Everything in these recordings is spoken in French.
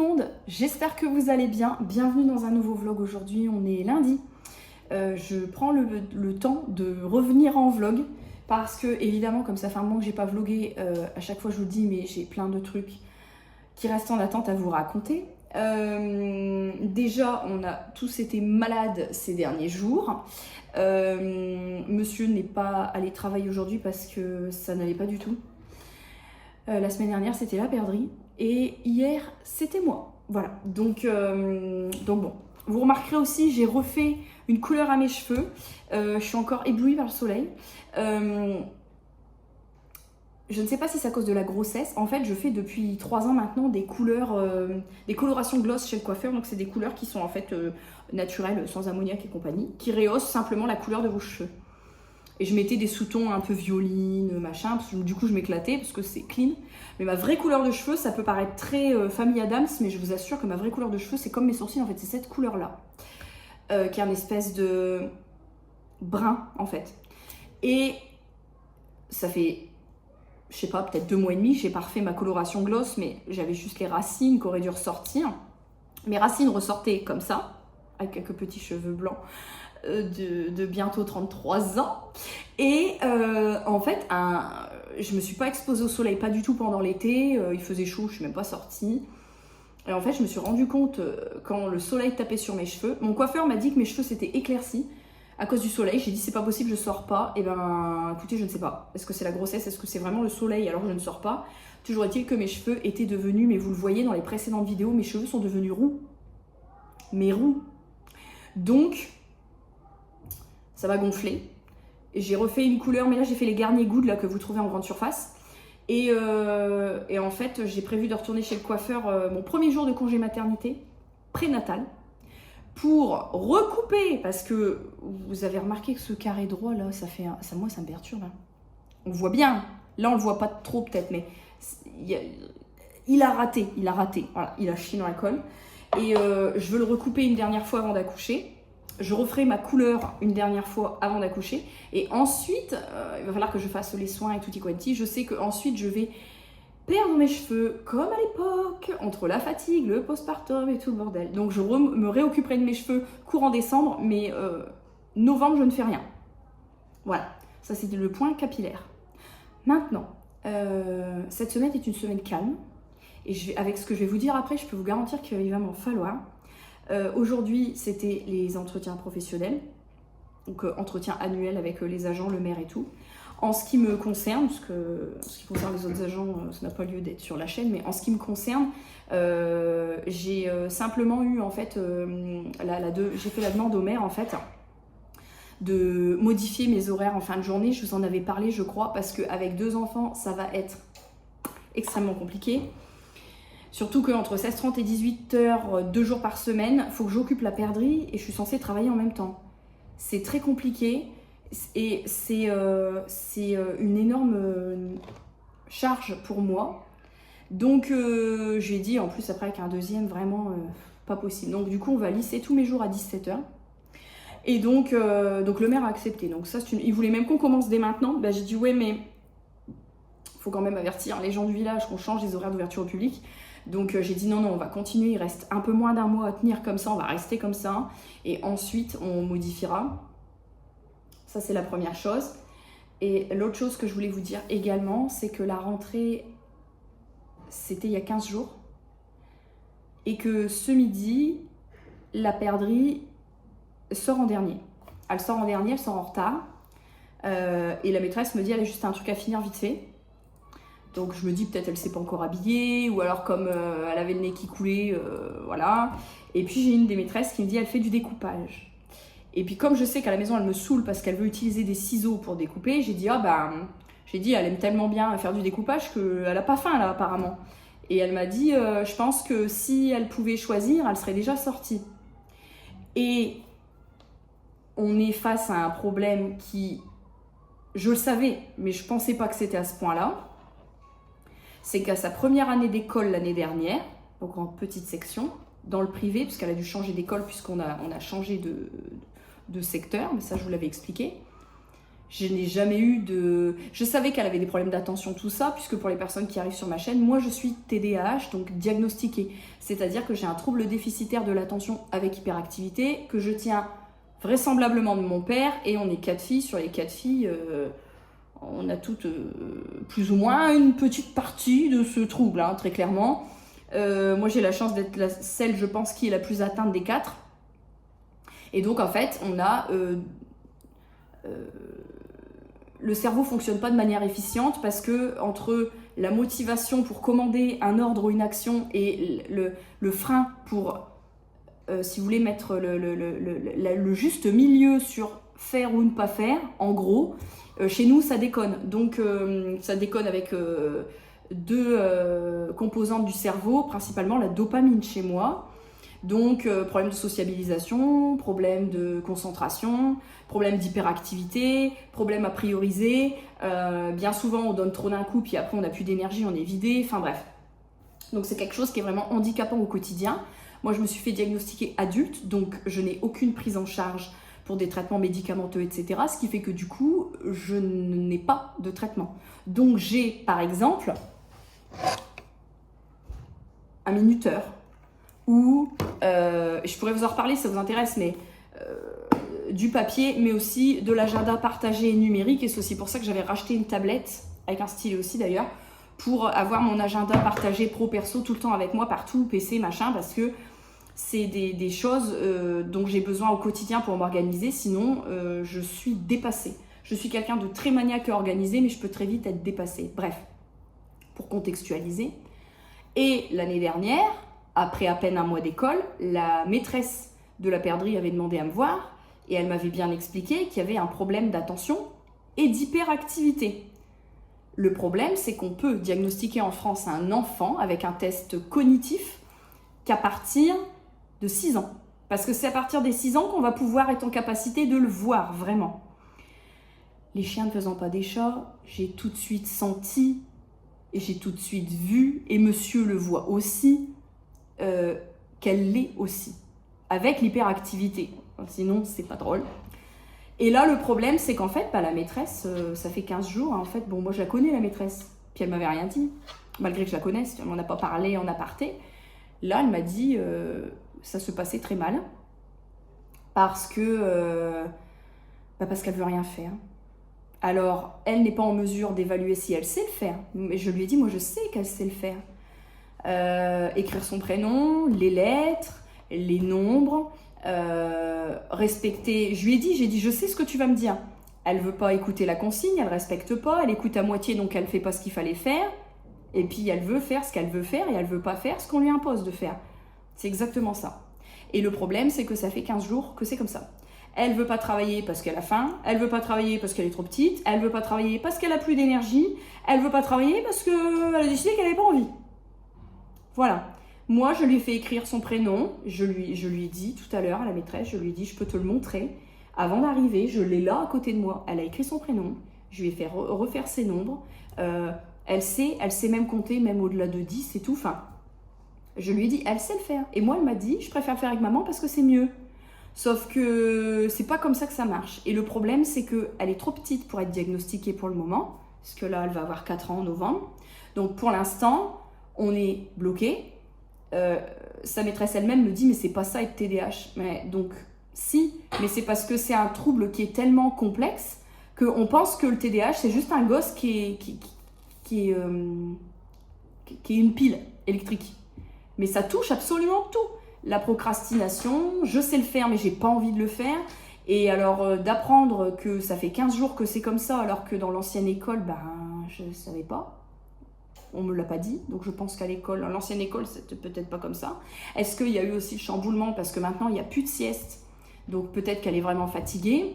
monde, j'espère que vous allez bien. Bienvenue dans un nouveau vlog. Aujourd'hui, on est lundi. Je prends le temps de revenir en vlog parce que, évidemment, comme ça fait un moment que j'ai pas vlogué, à chaque fois je vous le dis, mais j'ai plein de trucs qui restent en attente à vous raconter. Déjà, on a tous été malades ces derniers jours. Monsieur n'est pas allé travailler aujourd'hui parce que ça n'allait pas du tout. La semaine dernière, c'était la perdrix. Et hier, c'était moi. Voilà. Donc bon. Vous remarquerez aussi, j'ai refait une couleur à mes cheveux. Je suis encore éblouie par le soleil. Je ne sais pas si c'est à cause de la grossesse. En fait, je fais depuis 3 ans maintenant des couleurs, des colorations gloss chez le coiffeur. Donc, c'est des couleurs qui sont en fait naturelles, sans ammoniac et compagnie, qui rehaussent simplement la couleur de vos cheveux. Et je mettais des sous-tons un peu violines, machin, parce que du coup je m'éclatais parce que c'est clean. Mais ma vraie couleur de cheveux, ça peut paraître très famille Adams, mais je vous assure que ma vraie couleur de cheveux, c'est comme mes sourcils, en fait, c'est cette couleur-là. Qui est une espèce de brun, en fait. Et ça fait, je sais pas, peut-être 2 mois et demi, j'ai pas refait ma coloration gloss, mais j'avais juste les racines qui auraient dû ressortir. Mes racines ressortaient comme ça, avec quelques petits cheveux blancs. De bientôt 33 ans et en fait je me suis pas exposée au soleil, pas du tout pendant l'été, il faisait chaud, je suis même pas sortie et en fait je me suis rendu compte quand le soleil tapait sur mes cheveux. Mon coiffeur m'a dit que mes cheveux s'étaient éclaircis à cause du soleil. J'ai dit c'est pas possible, je sors pas. Et ben écoutez, je ne sais pas, est-ce que c'est la grossesse, est-ce que c'est vraiment le soleil alors que je ne sors pas. Toujours est-il que mes cheveux étaient devenus, mais vous le voyez dans les précédentes vidéos, mes cheveux sont devenus roux, mais roux. Donc ça va gonfler. J'ai refait une couleur, mais là j'ai fait les Garnier Good là, que vous trouvez en grande surface. Et en fait, j'ai prévu de retourner chez le coiffeur mon premier jour de congé maternité, prénatal, pour recouper, parce que vous avez remarqué que ce carré droit là, moi ça me perturbe. Hein. On voit bien, là on le voit pas trop peut-être, mais il a raté, voilà, il a chié dans la colle. Et je veux le recouper une dernière fois avant d'accoucher. Je referai ma couleur une dernière fois avant d'accoucher. Et ensuite, il va falloir que je fasse les soins et tutti quanti. Je sais qu'ensuite, je vais perdre mes cheveux comme à l'époque, entre la fatigue, le postpartum et tout le bordel. Donc, je me réoccuperai de mes cheveux courant décembre, mais novembre, je ne fais rien. Voilà, ça c'était le point capillaire. Maintenant, cette semaine est une semaine calme. Et avec ce que je vais vous dire après, je peux vous garantir qu'il va m'en falloir. Aujourd'hui, c'était les entretiens professionnels, donc entretien annuel avec les agents, le maire et tout. En ce qui me concerne, parce que en ce qui concerne les autres agents, ça n'a pas lieu d'être sur la chaîne, mais en ce qui me concerne, j'ai simplement eu en fait, j'ai fait la demande au maire en fait de modifier mes horaires en fin de journée. Je vous en avais parlé, je crois, parce qu'avec 2 enfants, ça va être extrêmement compliqué. Surtout qu'entre 16h30 et 18h, 2 jours par semaine, il faut que j'occupe la perdrix et je suis censée travailler en même temps. C'est très compliqué et c'est une énorme charge pour moi. Donc j'ai dit, en plus après avec un deuxième, vraiment pas possible. Donc du coup on va lisser tous mes jours à 17h. Et donc le maire a accepté. Donc ça, il voulait même qu'on commence dès maintenant. Ben, j'ai dit ouais, mais il faut quand même avertir les gens du village qu'on change les horaires d'ouverture au public. Donc j'ai dit non, on va continuer, il reste un peu moins d'1 mois à tenir comme ça, on va rester comme ça. Et ensuite, on modifiera. Ça, c'est la première chose. Et l'autre chose que je voulais vous dire également, c'est que la rentrée, c'était il y a 15 jours. Et que ce midi, la perdrix sort en dernier. Elle sort en dernier, elle sort en retard. Et la maîtresse me dit, elle a juste un truc à finir vite fait. Donc je me dis peut-être elle s'est pas encore habillée, ou alors comme elle avait le nez qui coulait, voilà. Et puis j'ai une des maîtresses qui me dit elle fait du découpage. Et puis comme je sais qu'à la maison elle me saoule parce qu'elle veut utiliser des ciseaux pour découper, j'ai dit elle aime tellement bien faire du découpage qu'elle a pas faim là apparemment. Et elle m'a dit je pense que si elle pouvait choisir, elle serait déjà sortie. Et on est face à un problème qui, je le savais, mais je pensais pas que c'était à ce point-là. C'est qu'à sa première année d'école l'année dernière, donc en petite section, dans le privé, puisqu'elle a dû changer d'école puisqu'on a changé de secteur, mais ça je vous l'avais expliqué, Je n'ai jamais eu de... Je savais qu'elle avait des problèmes d'attention, tout ça, puisque pour les personnes qui arrivent sur ma chaîne, moi je suis TDAH, donc diagnostiquée. C'est-à-dire que j'ai un trouble déficitaire de l'attention avec hyperactivité, que je tiens vraisemblablement de mon père, et on est 4 filles. Sur les 4 filles, on a toutes plus ou moins une petite partie de ce trouble, hein, très clairement. Moi j'ai la chance d'être celle, je pense, qui est la plus atteinte des 4. Et donc en fait, on a... le cerveau fonctionne pas de manière efficiente parce que entre la motivation pour commander un ordre ou une action et le frein pour, si vous voulez, mettre le juste milieu sur faire ou ne pas faire, en gros, chez nous ça déconne. Donc ça déconne avec deux composantes du cerveau, principalement la dopamine chez moi. Donc, problème de sociabilisation, problème de concentration, problème d'hyperactivité, problème à prioriser. Bien souvent, on donne trop d'un coup, puis après, on n'a plus d'énergie, on est vidé. Enfin bref. Donc, c'est quelque chose qui est vraiment handicapant au quotidien. Moi, je me suis fait diagnostiquer adulte, donc je n'ai aucune prise en charge pour des traitements médicamenteux, etc. Ce qui fait que du coup, je n'ai pas de traitement. Donc, j'ai, par exemple, un minuteur. Ou, je pourrais vous en reparler si ça vous intéresse, mais du papier, mais aussi de l'agenda partagé numérique. Et c'est aussi pour ça que j'avais racheté une tablette, avec un stylet aussi d'ailleurs, pour avoir mon agenda partagé pro-perso tout le temps avec moi, partout, PC, machin, parce que c'est des choses dont j'ai besoin au quotidien pour m'organiser, sinon je suis dépassée. Je suis quelqu'un de très maniaque et organisé, mais je peux très vite être dépassée. Bref, pour contextualiser. Et l'année dernière, après à peine un mois d'école, la maîtresse de la perdrix avait demandé à me voir et elle m'avait bien expliqué qu'il y avait un problème d'attention et d'hyperactivité. Le problème, c'est qu'on peut diagnostiquer en France un enfant avec un test cognitif qu'à partir de 6 ans. Parce que c'est à partir des 6 ans qu'on va pouvoir être en capacité de le voir vraiment. Les chiens ne faisant pas des chats, j'ai tout de suite senti et j'ai tout de suite vu, et monsieur le voit aussi, qu'elle l'est aussi, avec l'hyperactivité. Sinon, c'est pas drôle. Et là, le problème, c'est qu'en fait, la maîtresse, ça fait 15 jours, hein, en fait, bon, moi je la connais, la maîtresse, puis elle m'avait rien dit, malgré que je la connaisse, on n'en a pas parlé en aparté. Là, elle m'a dit, ça se passait très mal, parce que, parce qu'elle veut rien faire. Alors, elle n'est pas en mesure d'évaluer si elle sait le faire, mais je lui ai dit, moi je sais qu'elle sait le faire. Écrire son prénom, les lettres, les nombres, respecter. Je lui ai dit, j'ai dit, je sais ce que tu vas me dire. Elle veut pas écouter la consigne, elle respecte pas, elle écoute à moitié, donc elle fait pas ce qu'il fallait faire. Et puis elle veut faire ce qu'elle veut faire et elle veut pas faire ce qu'on lui impose de faire. C'est exactement ça. Et le problème, c'est que ça fait 15 jours que c'est comme ça. Elle veut pas travailler parce qu'elle a faim, elle veut pas travailler parce qu'elle est trop petite, elle veut pas travailler parce qu'elle a plus d'énergie, elle veut pas travailler parce qu'elle a décidé qu'elle avait pas envie. Voilà. Moi, je lui ai fait écrire son prénom. Je lui ai dit tout à l'heure à la maîtresse, je lui ai dit, je peux te le montrer. Avant d'arriver, je l'ai là à côté de moi. Elle a écrit son prénom. Je lui ai fait refaire ses nombres. Elle sait même compter, même au-delà de 10 et tout. Enfin, je lui ai dit, elle sait le faire. Et moi, elle m'a dit, je préfère le faire avec maman parce que c'est mieux. Sauf que c'est pas comme ça que ça marche. Et le problème, c'est qu'elle est trop petite pour être diagnostiquée pour le moment. Parce que là, elle va avoir 4 ans en novembre. Donc, pour l'instant, on est bloqué. Sa maîtresse elle-même me dit mais c'est pas ça être TDAH. Mais donc si, mais c'est parce que c'est un trouble qui est tellement complexe qu'on pense que le TDAH c'est juste un gosse qui est une pile électrique. Mais ça touche absolument tout. La procrastination, je sais le faire mais j'ai pas envie de le faire. Et alors d'apprendre que ça fait 15 jours que c'est comme ça alors que dans l'ancienne école, je savais pas. On ne me l'a pas dit, donc je pense qu'à l'école, à l'ancienne école, c'était peut-être pas comme ça. Est-ce qu'il y a eu aussi le chamboulement parce que maintenant, il n'y a plus de sieste, donc peut-être qu'elle est vraiment fatiguée.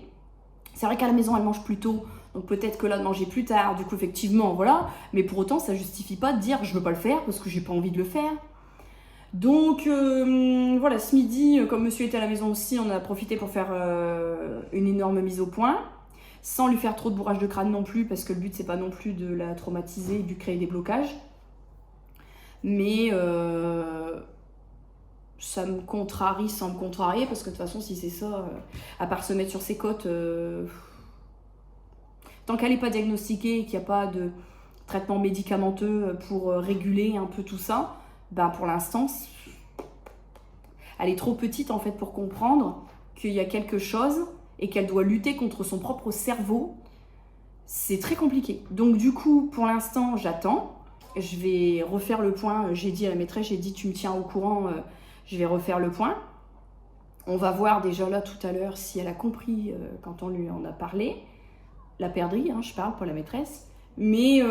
C'est vrai qu'à la maison, elle mange plus tôt, donc peut-être que là, de manger plus tard, du coup, effectivement, voilà. Mais pour autant, ça ne justifie pas de dire « je ne veux pas le faire parce que j'ai pas envie de le faire ». Donc, voilà, ce midi, comme monsieur était à la maison aussi, on a profité pour faire une énorme mise au point. Sans lui faire trop de bourrage de crâne non plus, parce que le but, c'est pas non plus de la traumatiser et de lui créer des blocages. Mais ça me contrarie sans me contrarier, parce que de toute façon, si c'est ça, à part se mettre sur ses côtes, tant qu'elle n'est pas diagnostiquée et qu'il n'y a pas de traitement médicamenteux pour réguler un peu tout ça, ben pour l'instant, elle est trop petite en fait pour comprendre qu'il y a quelque chose et qu'elle doit lutter contre son propre cerveau. C'est très compliqué. Donc du coup, pour l'instant, j'attends. Je vais refaire le point. J'ai dit à la maîtresse, j'ai dit tu me tiens au courant, je vais refaire le point. On va voir déjà là tout à l'heure si elle a compris quand on lui en a parlé. La perdrix, je parle pour la maîtresse. Mais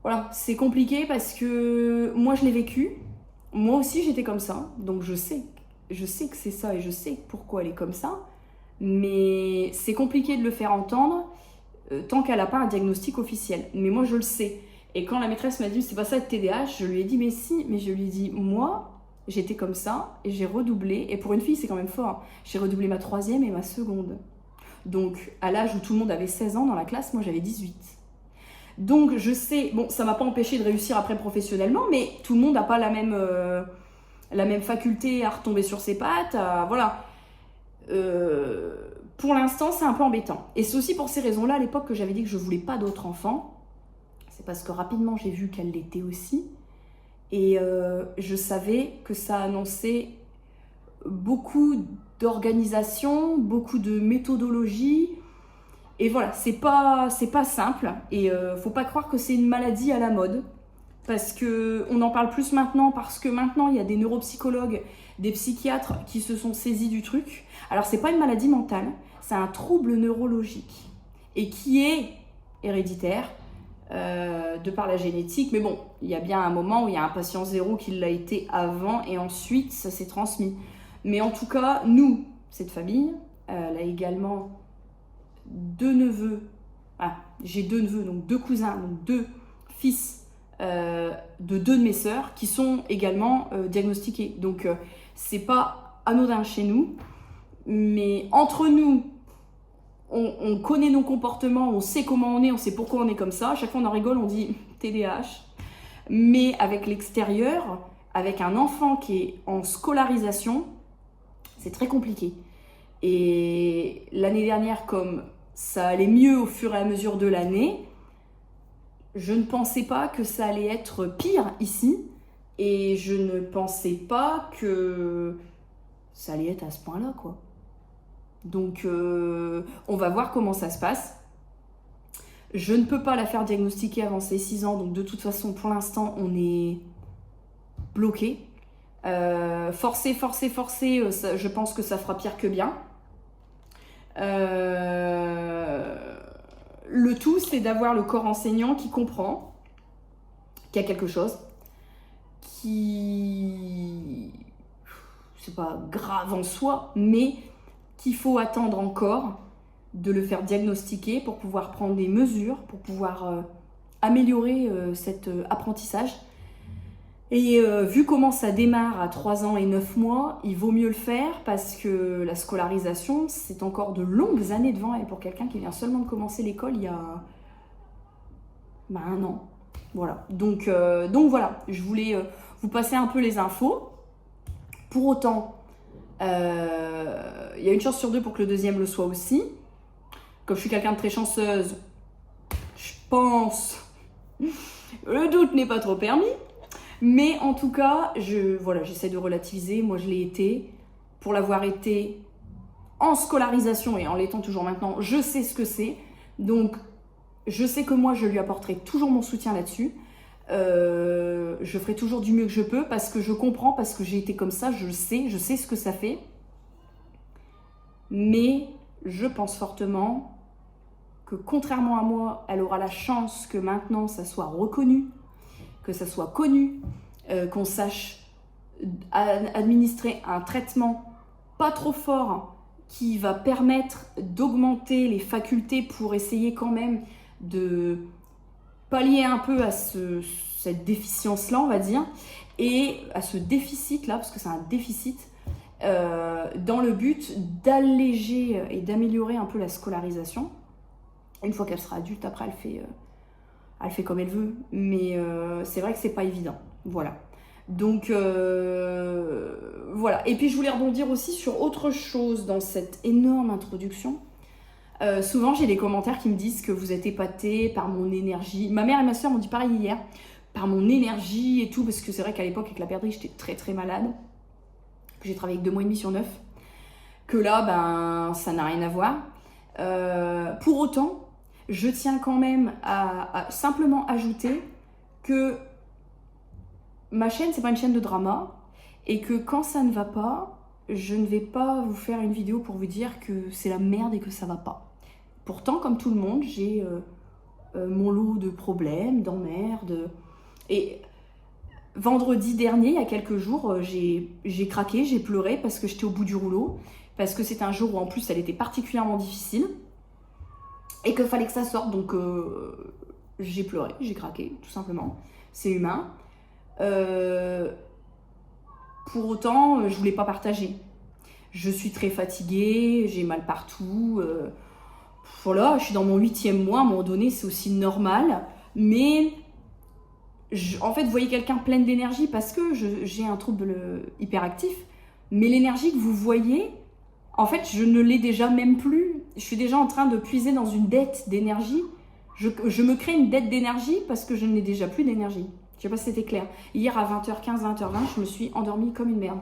voilà, c'est compliqué parce que moi je l'ai vécu. Moi aussi j'étais comme ça, donc je sais que c'est ça et je sais pourquoi elle est comme ça. Mais c'est compliqué de le faire entendre tant qu'elle n'a pas un diagnostic officiel. Mais moi je le sais. Et quand la maîtresse m'a dit c'est pas ça le TDAH, je lui ai dit mais si, mais je lui ai dit moi j'étais comme ça et j'ai redoublé. Et pour une fille c'est quand même fort. J'ai redoublé ma 3e et ma 2e. Donc à l'âge où tout le monde avait 16 ans dans la classe, moi j'avais 18. Donc je sais, bon ça m'a pas empêché de réussir après professionnellement, mais tout le monde n'a pas la même faculté à retomber sur ses pattes, voilà. Pour l'instant c'est un peu embêtant. Et c'est aussi pour ces raisons-là à l'époque que j'avais dit que je voulais pas d'autres enfants. C'est parce que rapidement j'ai vu qu'elle l'était aussi. Et je savais que ça annonçait beaucoup d'organisation, beaucoup de méthodologie. Et voilà, c'est pas simple. Et faut pas croire que c'est une maladie à la mode. Parce qu'on en parle plus maintenant, parce que maintenant il y a des neuropsychologues, des psychiatres qui se sont saisis du truc. Alors c'est pas une maladie mentale, c'est un trouble neurologique. Et qui est héréditaire, de par la génétique. Mais bon, il y a bien un moment où il y a un patient zéro qui l'a été avant et ensuite ça s'est transmis. Mais en tout cas, nous, cette famille, elle a également 2 neveux. J'ai 2 neveux, donc 2 cousins, donc 2 fils de 2 de mes sœurs qui sont également diagnostiqués. Donc c'est pas anodin chez nous, mais entre nous, on connaît nos comportements, on sait comment on sait pourquoi on est comme ça. À chaque fois on en rigole, on dit TDAH. Mais avec l'extérieur, avec un enfant qui est en scolarisation, c'est très compliqué. Et l'année dernière, comme ça allait mieux au fur et à mesure de l'année, je ne pensais pas que ça allait être pire ici. Et je ne pensais pas que ça allait être à ce point-là, quoi. Donc, on va voir comment ça se passe. Je ne peux pas la faire diagnostiquer avant ses 6 ans. Donc, de toute façon, pour l'instant, on est bloqué. Forcer, je pense que ça fera pire que bien. Le tout, c'est d'avoir le corps enseignant qui comprend qu'il y a quelque chose qui... c'est pas grave en soi, mais qu'il faut attendre encore de le faire diagnostiquer pour pouvoir prendre des mesures, pour pouvoir améliorer cet apprentissage. Et vu comment ça démarre à 3 ans et 9 mois, il vaut mieux le faire parce que la scolarisation, c'est encore de longues années devant elle pour quelqu'un qui vient seulement de commencer l'école il y a 1 an. Voilà. Donc voilà, je voulais vous passer un peu les infos. Pour autant, il y a une chance sur 2 pour que le deuxième le soit aussi. Comme je suis quelqu'un de très chanceuse, je pense, le doute n'est pas trop permis. Mais en tout cas, j'essaie de relativiser. Moi, je l'ai été. Pour l'avoir été en scolarisation et en l'étant toujours maintenant, je sais ce que c'est. Donc, je sais que moi, je lui apporterai toujours mon soutien là-dessus. Je ferai toujours du mieux que je peux parce que je comprends, parce que j'ai été comme ça, je sais ce que ça fait. Mais je pense fortement que contrairement à moi, elle aura la chance que maintenant ça soit reconnu, que ça soit connu, qu'on sache administrer un traitement pas trop fort qui va permettre d'augmenter les facultés pour essayer quand même de pallier un peu à cette déficience-là, on va dire, et à ce déficit-là, parce que c'est un déficit, dans le but d'alléger et d'améliorer un peu la scolarisation. Une fois qu'elle sera adulte, après, elle fait comme elle veut, mais c'est vrai que c'est pas évident. Voilà. Donc, voilà. Et puis, je voulais rebondir aussi sur autre chose dans cette énorme introduction. Souvent, j'ai des commentaires qui me disent que vous êtes épatés par mon énergie. Ma mère et ma soeur m'ont dit pareil hier, par mon énergie et tout, parce que c'est vrai qu'à l'époque, avec la perdrix, j'étais très très malade. Que j'ai travaillé avec 2 mois et demi sur 9. Que là, ben, ça n'a rien à voir. Pour autant, je tiens quand même à simplement ajouter que ma chaîne, c'est pas une chaîne de drama, et que quand ça ne va pas, je ne vais pas vous faire une vidéo pour vous dire que c'est la merde et que ça va pas. Pourtant, comme tout le monde, j'ai mon lot de problèmes, d'emmerdes. Et vendredi dernier, il y a quelques jours, j'ai craqué, j'ai pleuré parce que j'étais au bout du rouleau, parce que c'était un jour où en plus elle était particulièrement difficile et qu'il fallait que ça sorte. Donc j'ai pleuré, j'ai craqué, tout simplement. C'est humain. Pour autant, je voulais pas partager. Je suis très fatiguée, j'ai mal partout. Voilà, je suis dans mon 8e mois, à un moment donné, c'est aussi normal. Mais, en fait, vous voyez quelqu'un pleine d'énergie parce que j'ai un trouble hyperactif. Mais l'énergie que vous voyez, en fait, je ne l'ai déjà même plus. Je suis déjà en train de puiser dans une dette d'énergie. Je me crée une dette d'énergie parce que je n'ai déjà plus d'énergie. Je sais pas si c'était clair. Hier à 20h15, 20h20, je me suis endormie comme une merde.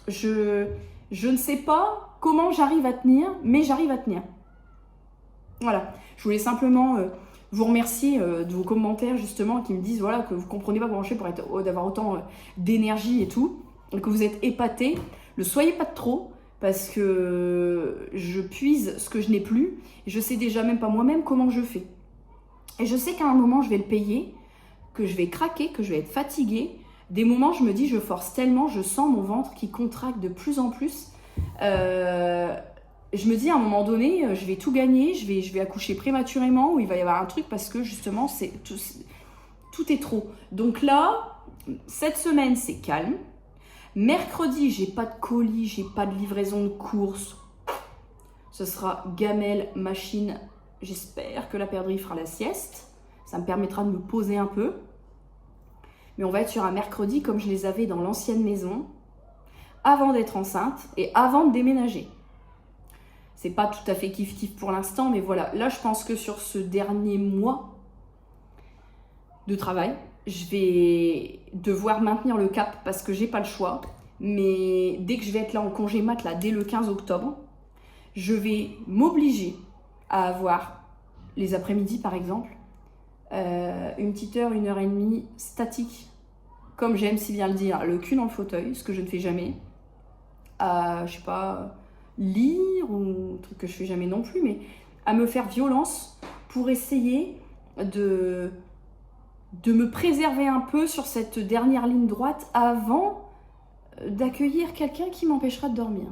Je ne sais pas comment j'arrive à tenir, mais j'arrive à tenir. Voilà, je voulais simplement vous remercier de vos commentaires justement qui me disent voilà, que vous ne comprenez pas comment je fais pour d'avoir autant d'énergie et tout, et que vous êtes épatés. Ne soyez pas de trop, parce que je puise ce que je n'ai plus, et je sais déjà même pas moi-même comment je fais. Et je sais qu'à un moment je vais le payer, que je vais craquer, que je vais être fatiguée. Des moments je me dis je force tellement, je sens mon ventre qui contracte de plus en plus. Je me dis à un moment donné, je vais tout gagner, je vais accoucher prématurément ou il va y avoir un truc parce que justement, tout est trop. Donc là, cette semaine, c'est calme. Mercredi, j'ai pas de colis, j'ai pas de livraison de courses. Ce sera gamelle, machine. J'espère que la perdrix fera la sieste. Ça me permettra de me poser un peu. Mais on va être sur un mercredi comme je les avais dans l'ancienne maison, avant d'être enceinte et avant de déménager. C'est pas tout à fait kiff-kiff pour l'instant, mais voilà. Là, je pense que sur ce dernier mois de travail, je vais devoir maintenir le cap parce que j'ai pas le choix. Mais dès que je vais être là en congé mat, là, dès le 15 octobre, je vais m'obliger à avoir les après-midi, par exemple, une petite heure, 1h30 statique, comme j'aime si bien le dire, le cul dans le fauteuil, ce que je ne fais jamais. Je sais pas, lire ou un truc que je fais jamais non plus, mais à me faire violence pour essayer de me préserver un peu sur cette dernière ligne droite avant d'accueillir quelqu'un qui m'empêchera de dormir.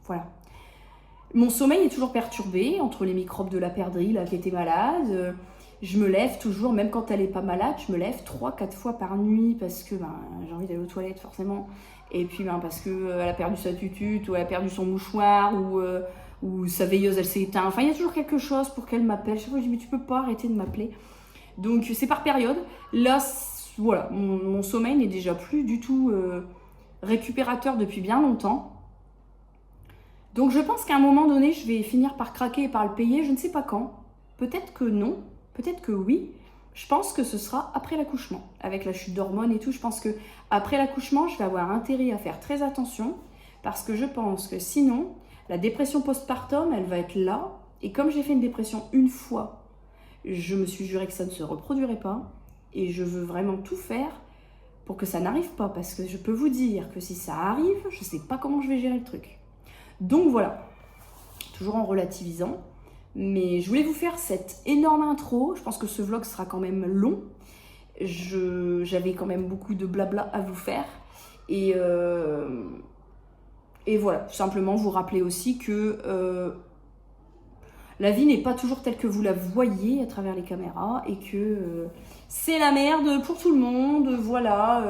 Voilà. Mon sommeil est toujours perturbé entre les microbes de la perdrix, là qui était malade. Je me lève toujours, même quand elle est pas malade, je me lève 3-4 fois par nuit parce que j'ai envie d'aller aux toilettes forcément. Et puis parce qu'elle a perdu sa tutute, ou elle a perdu son mouchoir, ou sa veilleuse elle s'est éteinte. Enfin, il y a toujours quelque chose pour qu'elle m'appelle. Chaque fois je dis mais tu peux pas arrêter de m'appeler. Donc c'est par période. Là, voilà, mon sommeil n'est déjà plus du tout récupérateur depuis bien longtemps. Donc je pense qu'à un moment donné, je vais finir par craquer et par le payer. Je ne sais pas quand. Peut-être que non, peut-être que oui. Je pense que ce sera après l'accouchement. Avec la chute d'hormones et tout, je pense que après l'accouchement, je vais avoir intérêt à faire très attention parce que je pense que sinon, la dépression postpartum, elle va être là. Et comme j'ai fait une dépression une fois, je me suis juré que ça ne se reproduirait pas. Et je veux vraiment tout faire pour que ça n'arrive pas. Parce que je peux vous dire que si ça arrive, je ne sais pas comment je vais gérer le truc. Donc voilà, toujours en relativisant. Mais je voulais vous faire cette énorme intro. Je pense que ce vlog sera quand même long. J'avais quand même beaucoup de blabla à vous faire. Et voilà, tout simplement vous rappeler aussi que la vie n'est pas toujours telle que vous la voyez à travers les caméras. Et que c'est la merde pour tout le monde. Voilà,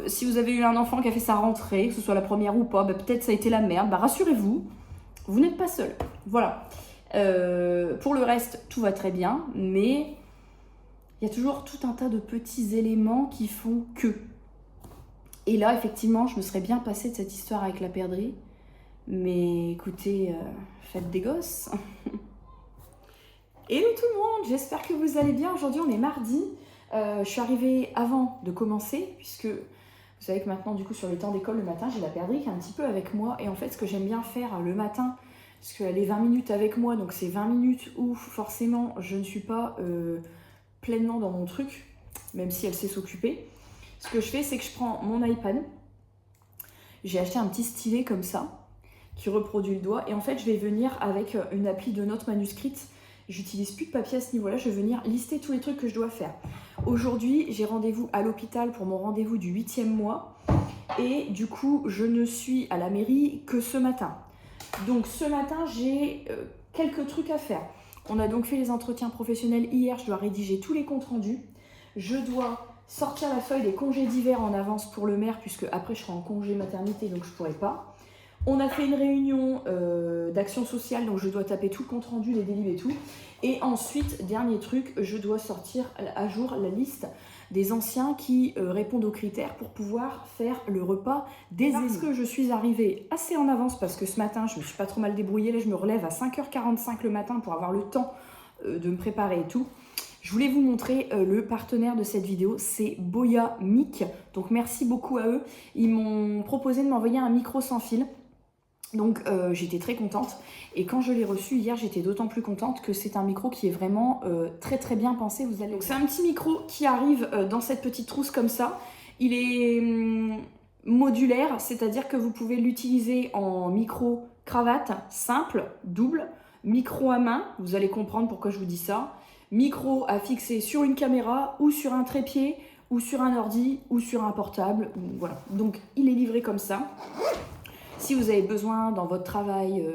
si vous avez eu un enfant qui a fait sa rentrée, que ce soit la première ou pas, peut-être ça a été la merde. Rassurez-vous, vous n'êtes pas seul. Voilà. Pour le reste, tout va très bien, mais il y a toujours tout un tas de petits éléments qui font que. Et là, effectivement, je me serais bien passée de cette histoire avec la perdrix, Mais écoutez, faites des gosses. Hello tout le monde, j'espère que vous allez bien. Aujourd'hui on est mardi. Je suis arrivée avant de commencer, puisque vous savez que maintenant du coup sur les temps d'école le matin, j'ai la perdrix qui est un petit peu avec moi. Et en fait ce que j'aime bien faire le matin, parce qu'elle est 20 minutes avec moi, donc c'est 20 minutes où forcément je ne suis pas pleinement dans mon truc, même si elle sait s'occuper. Ce que je fais, c'est que je prends mon iPad, j'ai acheté un petit stylet comme ça, qui reproduit le doigt, et en fait je vais venir avec une appli de notes manuscrites. J'utilise plus de papier à ce niveau-là, je vais venir lister tous les trucs que je dois faire. Aujourd'hui, j'ai rendez-vous à l'hôpital pour mon rendez-vous du 8e mois, et du coup, je ne suis à la mairie que ce matin. Donc ce matin, j'ai quelques trucs à faire. On a donc fait les entretiens professionnels hier, je dois rédiger tous les comptes rendus. Je dois sortir la feuille des congés d'hiver en avance pour le maire, puisque après je serai en congé maternité, donc je ne pourrai pas. On a fait une réunion d'action sociale, donc je dois taper tout le compte rendu, les délibs et tout. Et ensuite, dernier truc, je dois sortir à jour la liste des anciens qui répondent aux critères pour pouvoir faire le repas des aînés. Parce que je suis arrivée assez en avance, parce que ce matin, je me suis pas trop mal débrouillée. Là, je me relève à 5h45 le matin pour avoir le temps de me préparer et tout. Je voulais vous montrer le partenaire de cette vidéo, c'est Boya Mic. Donc merci beaucoup à eux. Ils m'ont proposé de m'envoyer un micro sans fil. Donc j'étais très contente, et quand je l'ai reçu hier, j'étais d'autant plus contente que c'est un micro qui est vraiment très très bien pensé. Vous allez... Donc c'est un petit micro qui arrive dans cette petite trousse comme ça. Il est modulaire, c'est-à-dire que vous pouvez l'utiliser en micro cravate simple, double, micro à main, vous allez comprendre pourquoi je vous dis ça, micro à fixer sur une caméra ou sur un trépied ou sur un ordi ou sur un portable, voilà. Donc il est livré comme ça. Si vous avez besoin dans votre travail,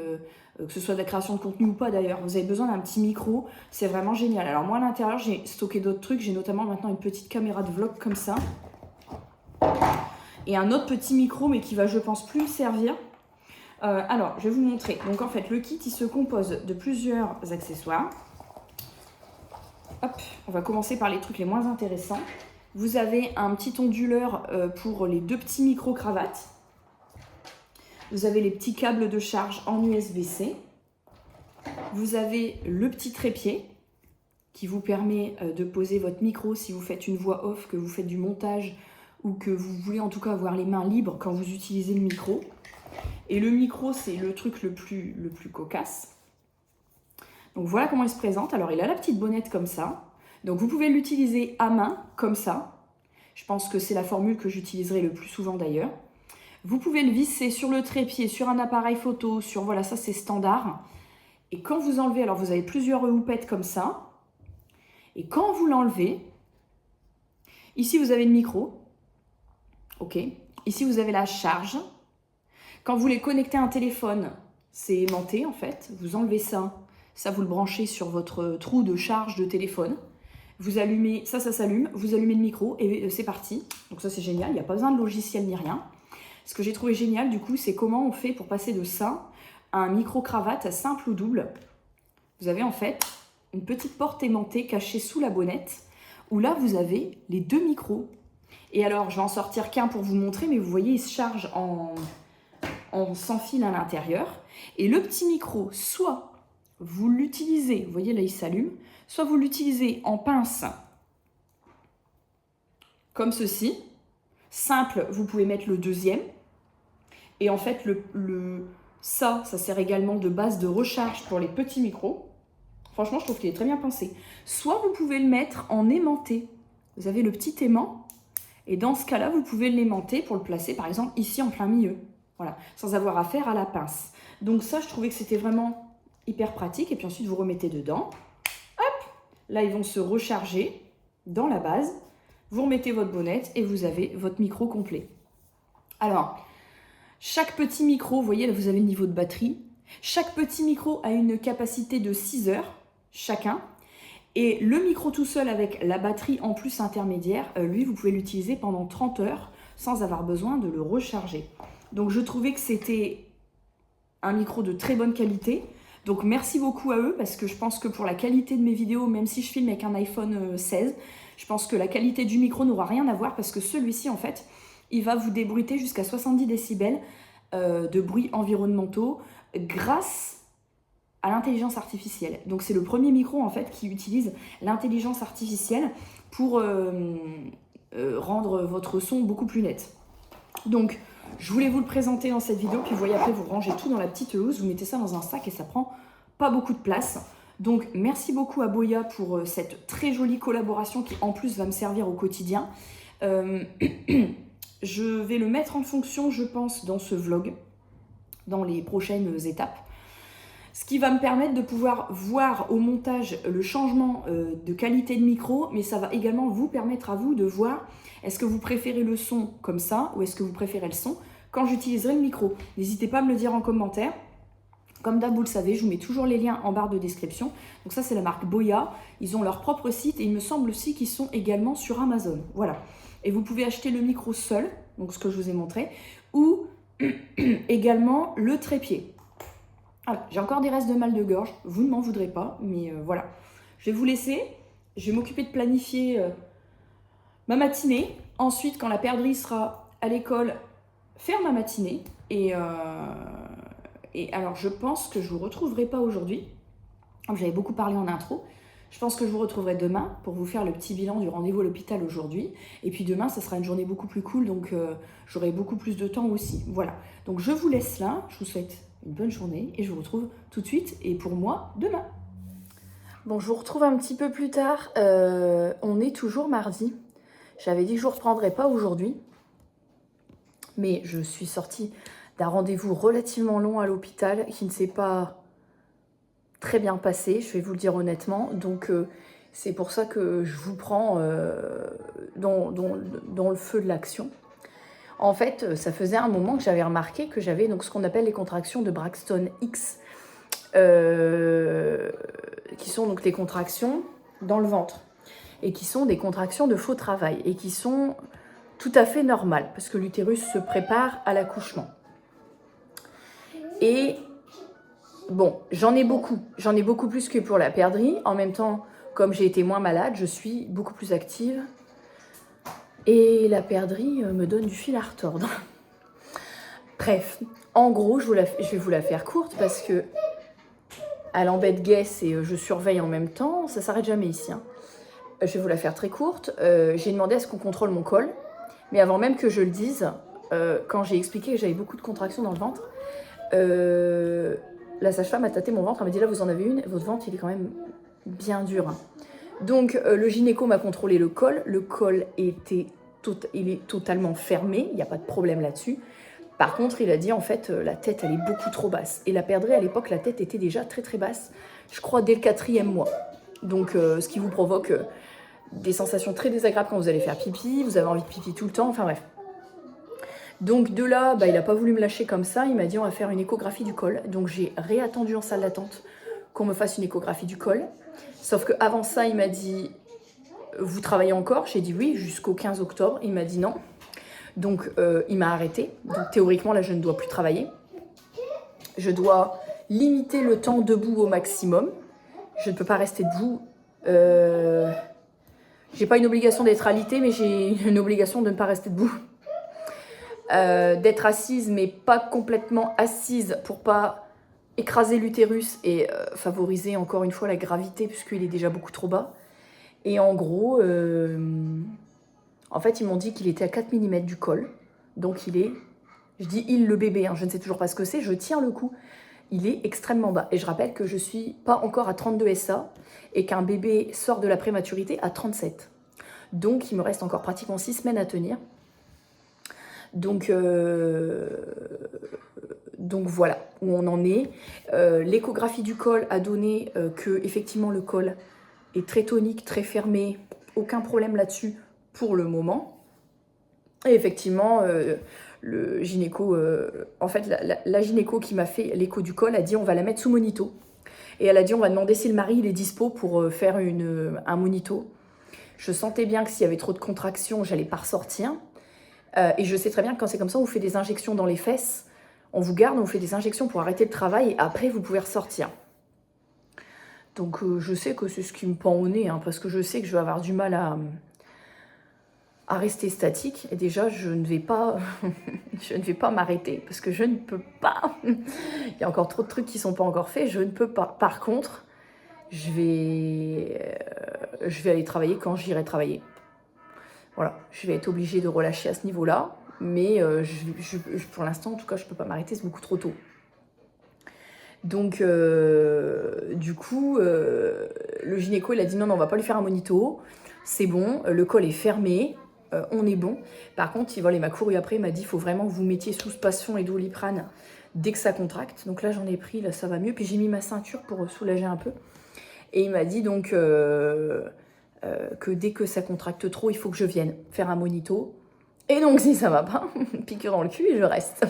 que ce soit de la création de contenu ou pas d'ailleurs, vous avez besoin d'un petit micro, c'est vraiment génial. Alors moi à l'intérieur, j'ai stocké d'autres trucs, j'ai notamment maintenant une petite caméra de vlog comme ça. Et un autre petit micro, mais qui va je pense plus servir. Alors, je vais vous montrer. Donc en fait, le kit, il se compose de plusieurs accessoires. Hop, on va commencer par les trucs les moins intéressants. Vous avez un petit onduleur pour les deux petits micro-cravates. Vous avez les petits câbles de charge en USB-C. Vous avez le petit trépied qui vous permet de poser votre micro si vous faites une voix off, que vous faites du montage ou que vous voulez en tout cas avoir les mains libres quand vous utilisez le micro. Et le micro, c'est le truc le plus cocasse. Donc voilà comment il se présente. Alors il a la petite bonnette comme ça. Donc vous pouvez l'utiliser à main comme ça. Je pense que c'est la formule que j'utiliserai le plus souvent d'ailleurs. Vous pouvez le visser sur le trépied, sur un appareil photo, sur voilà, ça c'est standard. Et quand vous enlevez, alors vous avez plusieurs houpettes comme ça. Et quand vous l'enlevez, ici vous avez le micro. Ok. Ici vous avez la charge. Quand vous voulez connecter un téléphone, c'est aimanté en fait. Vous enlevez ça, ça vous le branchez sur votre trou de charge de téléphone. Vous allumez, ça s'allume, vous allumez le micro et c'est parti. Donc ça c'est génial, il n'y a pas besoin de logiciel ni rien. Ce que j'ai trouvé génial, du coup, c'est comment on fait pour passer de ça à un micro-cravate simple ou double. Vous avez en fait une petite porte aimantée cachée sous la bonnette, où là, vous avez les deux micros. Et alors, je vais en sortir qu'un pour vous montrer, mais vous voyez, il se charge en sans fil à l'intérieur. Et le petit micro, soit vous l'utilisez, vous voyez là, il s'allume, soit vous l'utilisez en pince, comme ceci. Simple, vous pouvez mettre le deuxième. Et en fait, ça sert également de base de recharge pour les petits micros. Franchement, je trouve qu'il est très bien pensé. Soit vous pouvez le mettre en aimanté. Vous avez le petit aimant. Et dans ce cas-là, vous pouvez l'aimanter pour le placer, par exemple, ici en plein milieu. Voilà, sans avoir affaire à la pince. Donc ça, je trouvais que c'était vraiment hyper pratique. Et puis ensuite, vous remettez dedans. Hop! Là, ils vont se recharger dans la base. Vous remettez votre bonnette et vous avez votre micro complet. Alors, chaque petit micro, vous voyez, là vous avez le niveau de batterie. Chaque petit micro a une capacité de 6 heures chacun. Et le micro tout seul avec la batterie en plus intermédiaire, lui, vous pouvez l'utiliser pendant 30 heures sans avoir besoin de le recharger. Donc je trouvais que c'était un micro de très bonne qualité. Donc merci beaucoup à eux, parce que je pense que pour la qualité de mes vidéos, même si je filme avec un iPhone 16, je pense que la qualité du micro n'aura rien à voir, parce que celui-ci en fait, il va vous débruiter jusqu'à 70 décibels de bruits environnementaux grâce à l'intelligence artificielle. Donc c'est le premier micro en fait qui utilise l'intelligence artificielle pour rendre votre son beaucoup plus net. Donc je voulais vous le présenter dans cette vidéo, puis vous voyez après vous rangez tout dans la petite housse, vous mettez ça dans un sac et ça prend pas beaucoup de place. Donc merci beaucoup à Boya pour cette très jolie collaboration qui en plus va me servir au quotidien. Je vais le mettre en fonction, je pense, dans ce vlog, dans les prochaines étapes. Ce qui va me permettre de pouvoir voir au montage le changement de qualité de micro, mais ça va également vous permettre à vous de voir est-ce que vous préférez le son comme ça ou est-ce que vous préférez le son quand j'utiliserai le micro. N'hésitez pas à me le dire en commentaire. Comme d'hab, vous le savez, je vous mets toujours les liens en barre de description. Donc ça, c'est la marque Boya. Ils ont leur propre site et il me semble aussi qu'ils sont également sur Amazon. Voilà. Et vous pouvez acheter le micro seul, donc ce que je vous ai montré, ou également le trépied. Voilà, j'ai encore des restes de mal de gorge, vous ne m'en voudrez pas, mais voilà. Je vais vous laisser, je vais m'occuper de planifier ma matinée. Ensuite, quand la perdrix sera à l'école, faire ma matinée. Et alors, je pense que je ne vous retrouverai pas aujourd'hui. J'avais beaucoup parlé en intro. Je pense que je vous retrouverai demain pour vous faire le petit bilan du rendez-vous à l'hôpital aujourd'hui. Et puis demain, ça sera une journée beaucoup plus cool, donc j'aurai beaucoup plus de temps aussi. Voilà, donc je vous laisse là. Je vous souhaite une bonne journée et je vous retrouve tout de suite et pour moi, demain. Bon, je vous retrouve un petit peu plus tard. On est toujours mardi. J'avais dit que je ne vous reprendrai pas aujourd'hui. Mais je suis sortie d'un rendez-vous relativement long à l'hôpital qui ne s'est pas très bien passé, je vais vous le dire honnêtement. Donc c'est pour ça que je vous prends dans le feu de l'action. En fait, ça faisait un moment que j'avais remarqué que j'avais donc ce qu'on appelle les contractions de Braxton Hicks, qui sont donc les contractions dans le ventre, et qui sont des contractions de faux travail, et qui sont tout à fait normales, parce que l'utérus se prépare à l'accouchement. Et bon, j'en ai beaucoup plus que pour la perdrix. En même temps, comme j'ai été moins malade, je suis beaucoup plus active. Et la perdrix me donne du fil à retordre. Bref, en gros, je vais vous la faire courte parce que elle embête Guess et je surveille en même temps. Ça s'arrête jamais ici. Hein. Je vais vous la faire très courte. J'ai demandé à ce qu'on contrôle mon col. Mais avant même que je le dise, quand j'ai expliqué que j'avais beaucoup de contractions dans le ventre, la sage-femme a tâté mon ventre. Elle m'a dit là, vous en avez une. Votre ventre, il est quand même bien dur. Hein. Donc, le gynéco m'a contrôlé le col. Le col il est totalement fermé. Il n'y a pas de problème là-dessus. Par contre, il a dit, en fait, la tête, elle est beaucoup trop basse. Et la perdrix, à l'époque, la tête était déjà très, très basse. Je crois dès le 4e mois. Donc, ce qui vous provoque des sensations très désagréables quand vous allez faire pipi. Vous avez envie de pipi tout le temps. Enfin, bref. Donc, de là, il n'a pas voulu me lâcher comme ça. Il m'a dit, on va faire une échographie du col. Donc, j'ai réattendu en salle d'attente qu'on me fasse une échographie du col. Sauf qu'avant ça, il m'a dit, vous travaillez encore? J'ai dit oui, jusqu'au 15 octobre. Il m'a dit non. Donc, il m'a arrêté. Donc, théoriquement, là, je ne dois plus travailler. Je dois limiter le temps debout au maximum. Je ne peux pas rester debout. J'ai pas une obligation d'être alitée, mais j'ai une obligation de ne pas rester debout. D'être assise, mais pas complètement assise pour pas écraser l'utérus et favoriser encore une fois la gravité puisqu'il est déjà beaucoup trop bas. Et en gros, en fait, ils m'ont dit qu'il était à 4 mm du col. Donc il est, je dis il le bébé, hein, je ne sais toujours pas ce que c'est, je tiens le coup. Il est extrêmement bas. Et je rappelle que je suis pas encore à 32 SA et qu'un bébé sort de la prématurité à 37. Donc il me reste encore pratiquement 6 semaines à tenir. Donc voilà où on en est. L'échographie du col a donné que effectivement le col est très tonique, très fermé, aucun problème là-dessus pour le moment. Et effectivement, le gynéco, en fait la gynéco qui m'a fait l'écho du col a dit on va la mettre sous monito. Et elle a dit on va demander si le mari il est dispo pour faire un monito. Je sentais bien que s'il y avait trop de contractions, j'allais pas ressortir. Et je sais très bien que quand c'est comme ça, on vous fait des injections dans les fesses, on vous garde, on vous fait des injections pour arrêter le travail et après vous pouvez ressortir. Donc je sais que c'est ce qui me pend au nez, hein, parce que je sais que je vais avoir du mal à rester statique. Et déjà, je ne vais pas, je ne vais pas m'arrêter parce que je ne peux pas. Il y a encore trop de trucs qui ne sont pas encore faits. Je ne peux pas. Par contre, je vais aller travailler quand j'irai travailler. Voilà, je vais être obligée de relâcher à ce niveau-là. Mais pour l'instant, en tout cas, je ne peux pas m'arrêter, c'est beaucoup trop tôt. Donc, du coup, le gynéco, il a dit non, on va pas lui faire un monito. C'est bon, le col est fermé, on est bon. Par contre, il m'a couru après, il m'a dit il faut vraiment que vous mettiez sous Spasfon et Doliprane dès que ça contracte. Donc là, j'en ai pris, là, ça va mieux. Puis j'ai mis ma ceinture pour soulager un peu. Et il m'a dit donc que dès que ça contracte trop, il faut que je vienne faire un monito. Et donc, si ça va pas, piqûre dans le cul et je reste.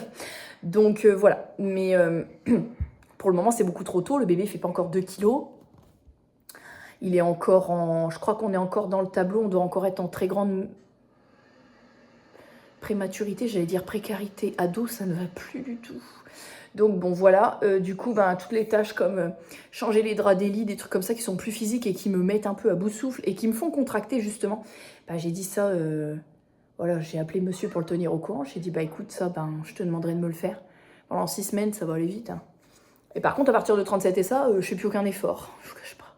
Donc, voilà. Mais pour le moment, c'est beaucoup trop tôt. Le bébé fait pas encore 2 kilos. Il est encore en... Je crois qu'on est encore dans le tableau. On doit encore être en très grande prématurité. J'allais dire précarité. Ado, ça ne va plus du tout. Donc bon, voilà. Du coup, toutes les tâches comme changer les draps des lits, des trucs comme ça qui sont plus physiques et qui me mettent un peu à bout de souffle et qui me font contracter justement. J'ai dit ça... Voilà, j'ai appelé monsieur pour le tenir au courant. J'ai dit, écoute, ça, je te demanderai de me le faire. Pendant 6 semaines, ça va aller vite. Hein. Et par contre, à partir de 37 et ça, je fais plus aucun effort. Je vous cache pas.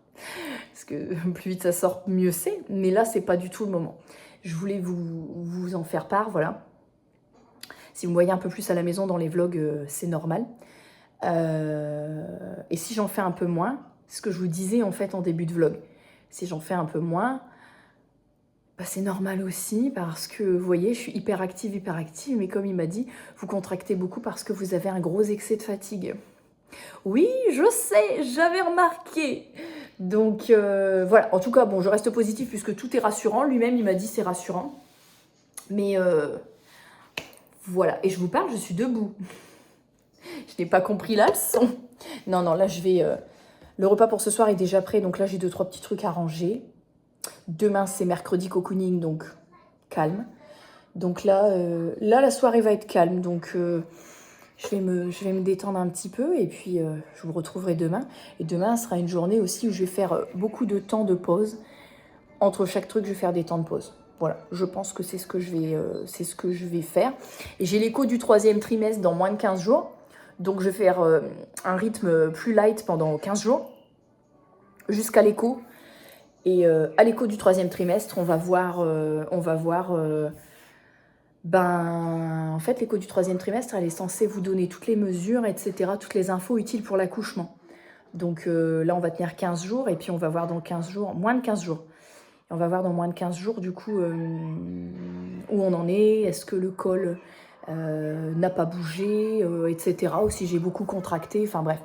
Parce que plus vite ça sort, mieux c'est. Mais là, c'est pas du tout le moment. Je voulais vous en faire part, voilà. Si vous me voyez un peu plus à la maison dans les vlogs, c'est normal. Et si j'en fais un peu moins, ce que je vous disais en fait en début de vlog, si j'en fais un peu moins, c'est normal aussi parce que, vous voyez, je suis hyper active, mais comme il m'a dit, vous contractez beaucoup parce que vous avez un gros excès de fatigue. Oui, je sais, j'avais remarqué. Donc, voilà. En tout cas, bon, je reste positive puisque tout est rassurant. Lui-même, il m'a dit c'est rassurant. Mais, voilà. Et je vous parle, je suis debout. Je n'ai pas compris la leçon. Non, là, je vais... Le repas pour ce soir est déjà prêt. Donc là, j'ai 2-3 petits trucs à ranger. Demain, c'est mercredi cocooning, donc calme. Donc là, la soirée va être calme. Donc, je vais me détendre un petit peu et puis je vous retrouverai demain. Et demain sera une journée aussi où je vais faire beaucoup de temps de pause. Entre chaque truc, je vais faire des temps de pause. Voilà, je pense que c'est ce que je vais faire. Et j'ai l'écho du 3e trimestre dans moins de 15 jours. Donc, je vais faire un rythme plus light pendant 15 jours. Jusqu'à l'écho. Et à l'écho du 3e trimestre, on va voir... en fait, l'écho du 3e trimestre, elle est censée vous donner toutes les mesures, etc., toutes les infos utiles pour l'accouchement. Donc là, on va tenir 15 jours et puis on va voir dans 15 jours, moins de 15 jours. Et on va voir dans moins de 15 jours, du coup, où on en est, est-ce que le col n'a pas bougé, etc., ou si j'ai beaucoup contracté, enfin bref.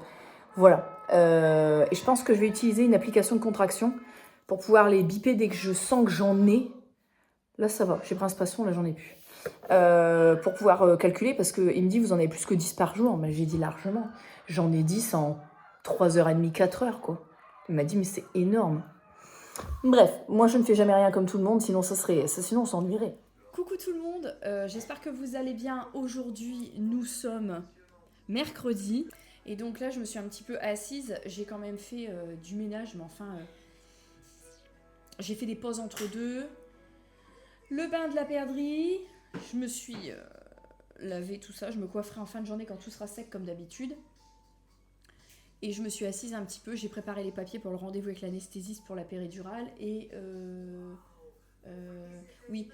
Voilà. Et je pense que je vais utiliser une application de contraction pour pouvoir les biper dès que je sens que j'en ai. Là, ça va. J'ai pris un Spasfon, là, j'en ai plus. Pour pouvoir calculer, parce qu'il me dit vous en avez plus que 10 par jour. Mais j'ai dit largement. J'en ai 10 en 3h30, 4h, quoi. Il m'a dit mais c'est énorme. Bref, moi je ne fais jamais rien comme tout le monde, sinon sinon on s'ennuierait. Coucou tout le monde, j'espère que vous allez bien. Aujourd'hui, nous sommes mercredi. Et donc là, je me suis un petit peu assise. J'ai quand même fait du ménage, mais enfin, j'ai fait des pauses entre deux. Le bain de la perdrix. Je me suis lavé tout ça. Je me coifferai en fin de journée quand tout sera sec comme d'habitude. Et je me suis assise un petit peu. J'ai préparé les papiers pour le rendez-vous avec l'anesthésiste pour la péridurale. Et oui,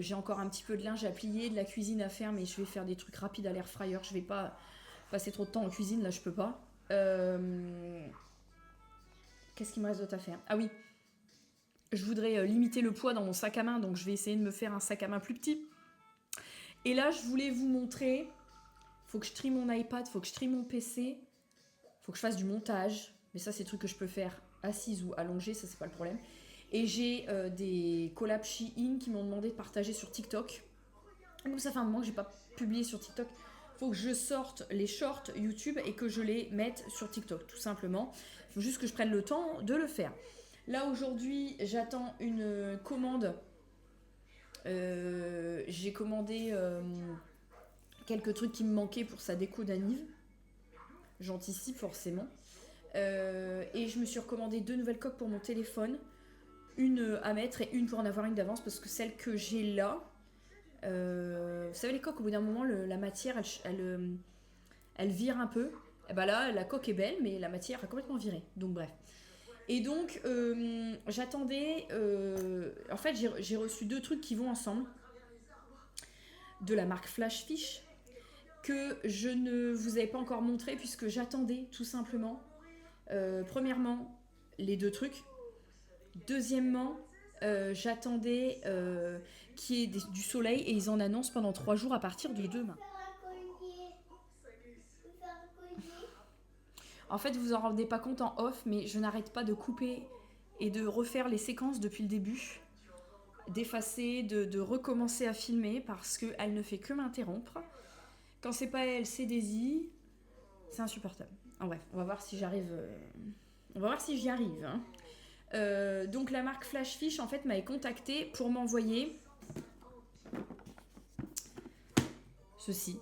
j'ai encore un petit peu de linge à plier, de la cuisine à faire, mais je vais faire des trucs rapides à l'air fryer. Je vais pas passer trop de temps en cuisine, là je peux pas. Qu'est-ce qu'il me reste d'autre à faire? Ah oui, je voudrais limiter le poids dans mon sac à main, donc je vais essayer de me faire un sac à main plus petit. Et là, je voulais vous montrer, faut que je trie mon iPad, faut que je trie mon PC, faut que je fasse du montage, mais ça c'est des trucs que je peux faire assise ou allongée, ça c'est pas le problème. Et j'ai des collabs Shein qui m'ont demandé de partager sur TikTok. Comme ça fait un moment que j'ai pas publié sur TikTok, faut que je sorte les shorts YouTube et que je les mette sur TikTok, tout simplement. Il faut juste que je prenne le temps de le faire. Là, aujourd'hui, j'attends une commande. J'ai commandé quelques trucs qui me manquaient pour sa déco d'anniv. J'anticipe forcément. Et je me suis recommandé 2 nouvelles coques pour mon téléphone. une à mettre et une pour en avoir une d'avance parce que celle que j'ai là, vous savez les coques au bout d'un moment la matière elle vire un peu. Et bah là la coque est belle mais la matière a complètement viré. Donc bref. Et donc j'attendais, en fait j'ai reçu 2 trucs qui vont ensemble de la marque Flash Fish que je ne vous avais pas encore montré puisque j'attendais tout simplement. Premièrement, les 2 trucs. Deuxièmement, j'attendais qu'il y ait du soleil et ils en annoncent pendant 3 jours à partir de demain. En fait, vous en rendez pas compte en off, mais je n'arrête pas de couper et de refaire les séquences depuis le début, d'effacer, de recommencer à filmer parce qu'elle ne fait que m'interrompre. Quand c'est pas elle, c'est Daisy. C'est insupportable. En bref, on va voir si j'arrive. On va voir si j'y arrive. Hein. Donc la marque Flash Fish en fait m'avait contacté pour m'envoyer ceci.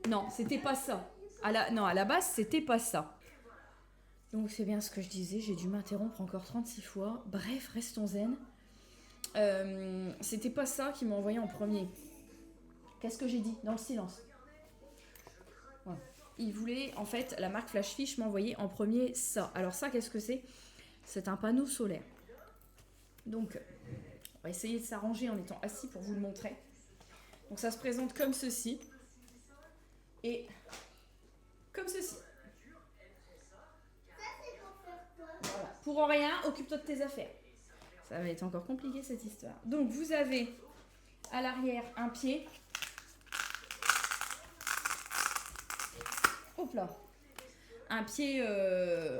Non, c'était pas ça. À la base, c'était pas ça. Donc c'est bien ce que je disais, j'ai dû m'interrompre encore 36 fois. Bref, restons zen. C'était pas ça qui m'a envoyé en premier. Qu'est-ce que j'ai dit dans le silence? Voilà. Il voulait, en fait, la marque Flash Fish m'envoyer en premier ça. Alors ça, qu'est-ce que c'est? C'est un panneau solaire. Donc, on va essayer de s'arranger en étant assis pour vous le montrer. Donc ça se présente comme ceci. Et comme ceci. Voilà. Pour rien, occupe-toi de tes affaires. Ça va être encore compliqué cette histoire. Donc vous avez à l'arrière un pied. Hop là. Un pied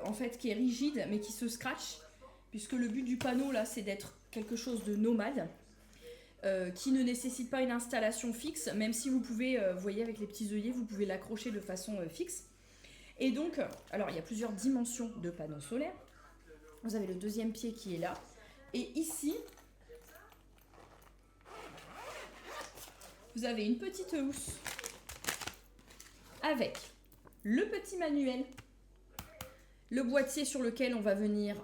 en fait qui est rigide mais qui se scratch. Puisque le but du panneau là c'est d'être quelque chose de nomade. Qui ne nécessite pas une installation fixe. Même si vous pouvez, vous voyez avec les petits œillets, vous pouvez l'accrocher de façon fixe. Et donc, alors il y a plusieurs dimensions de panneaux solaires. Vous avez le deuxième pied qui est là. Et ici, vous avez une petite housse avec le petit manuel, le boîtier sur lequel on va venir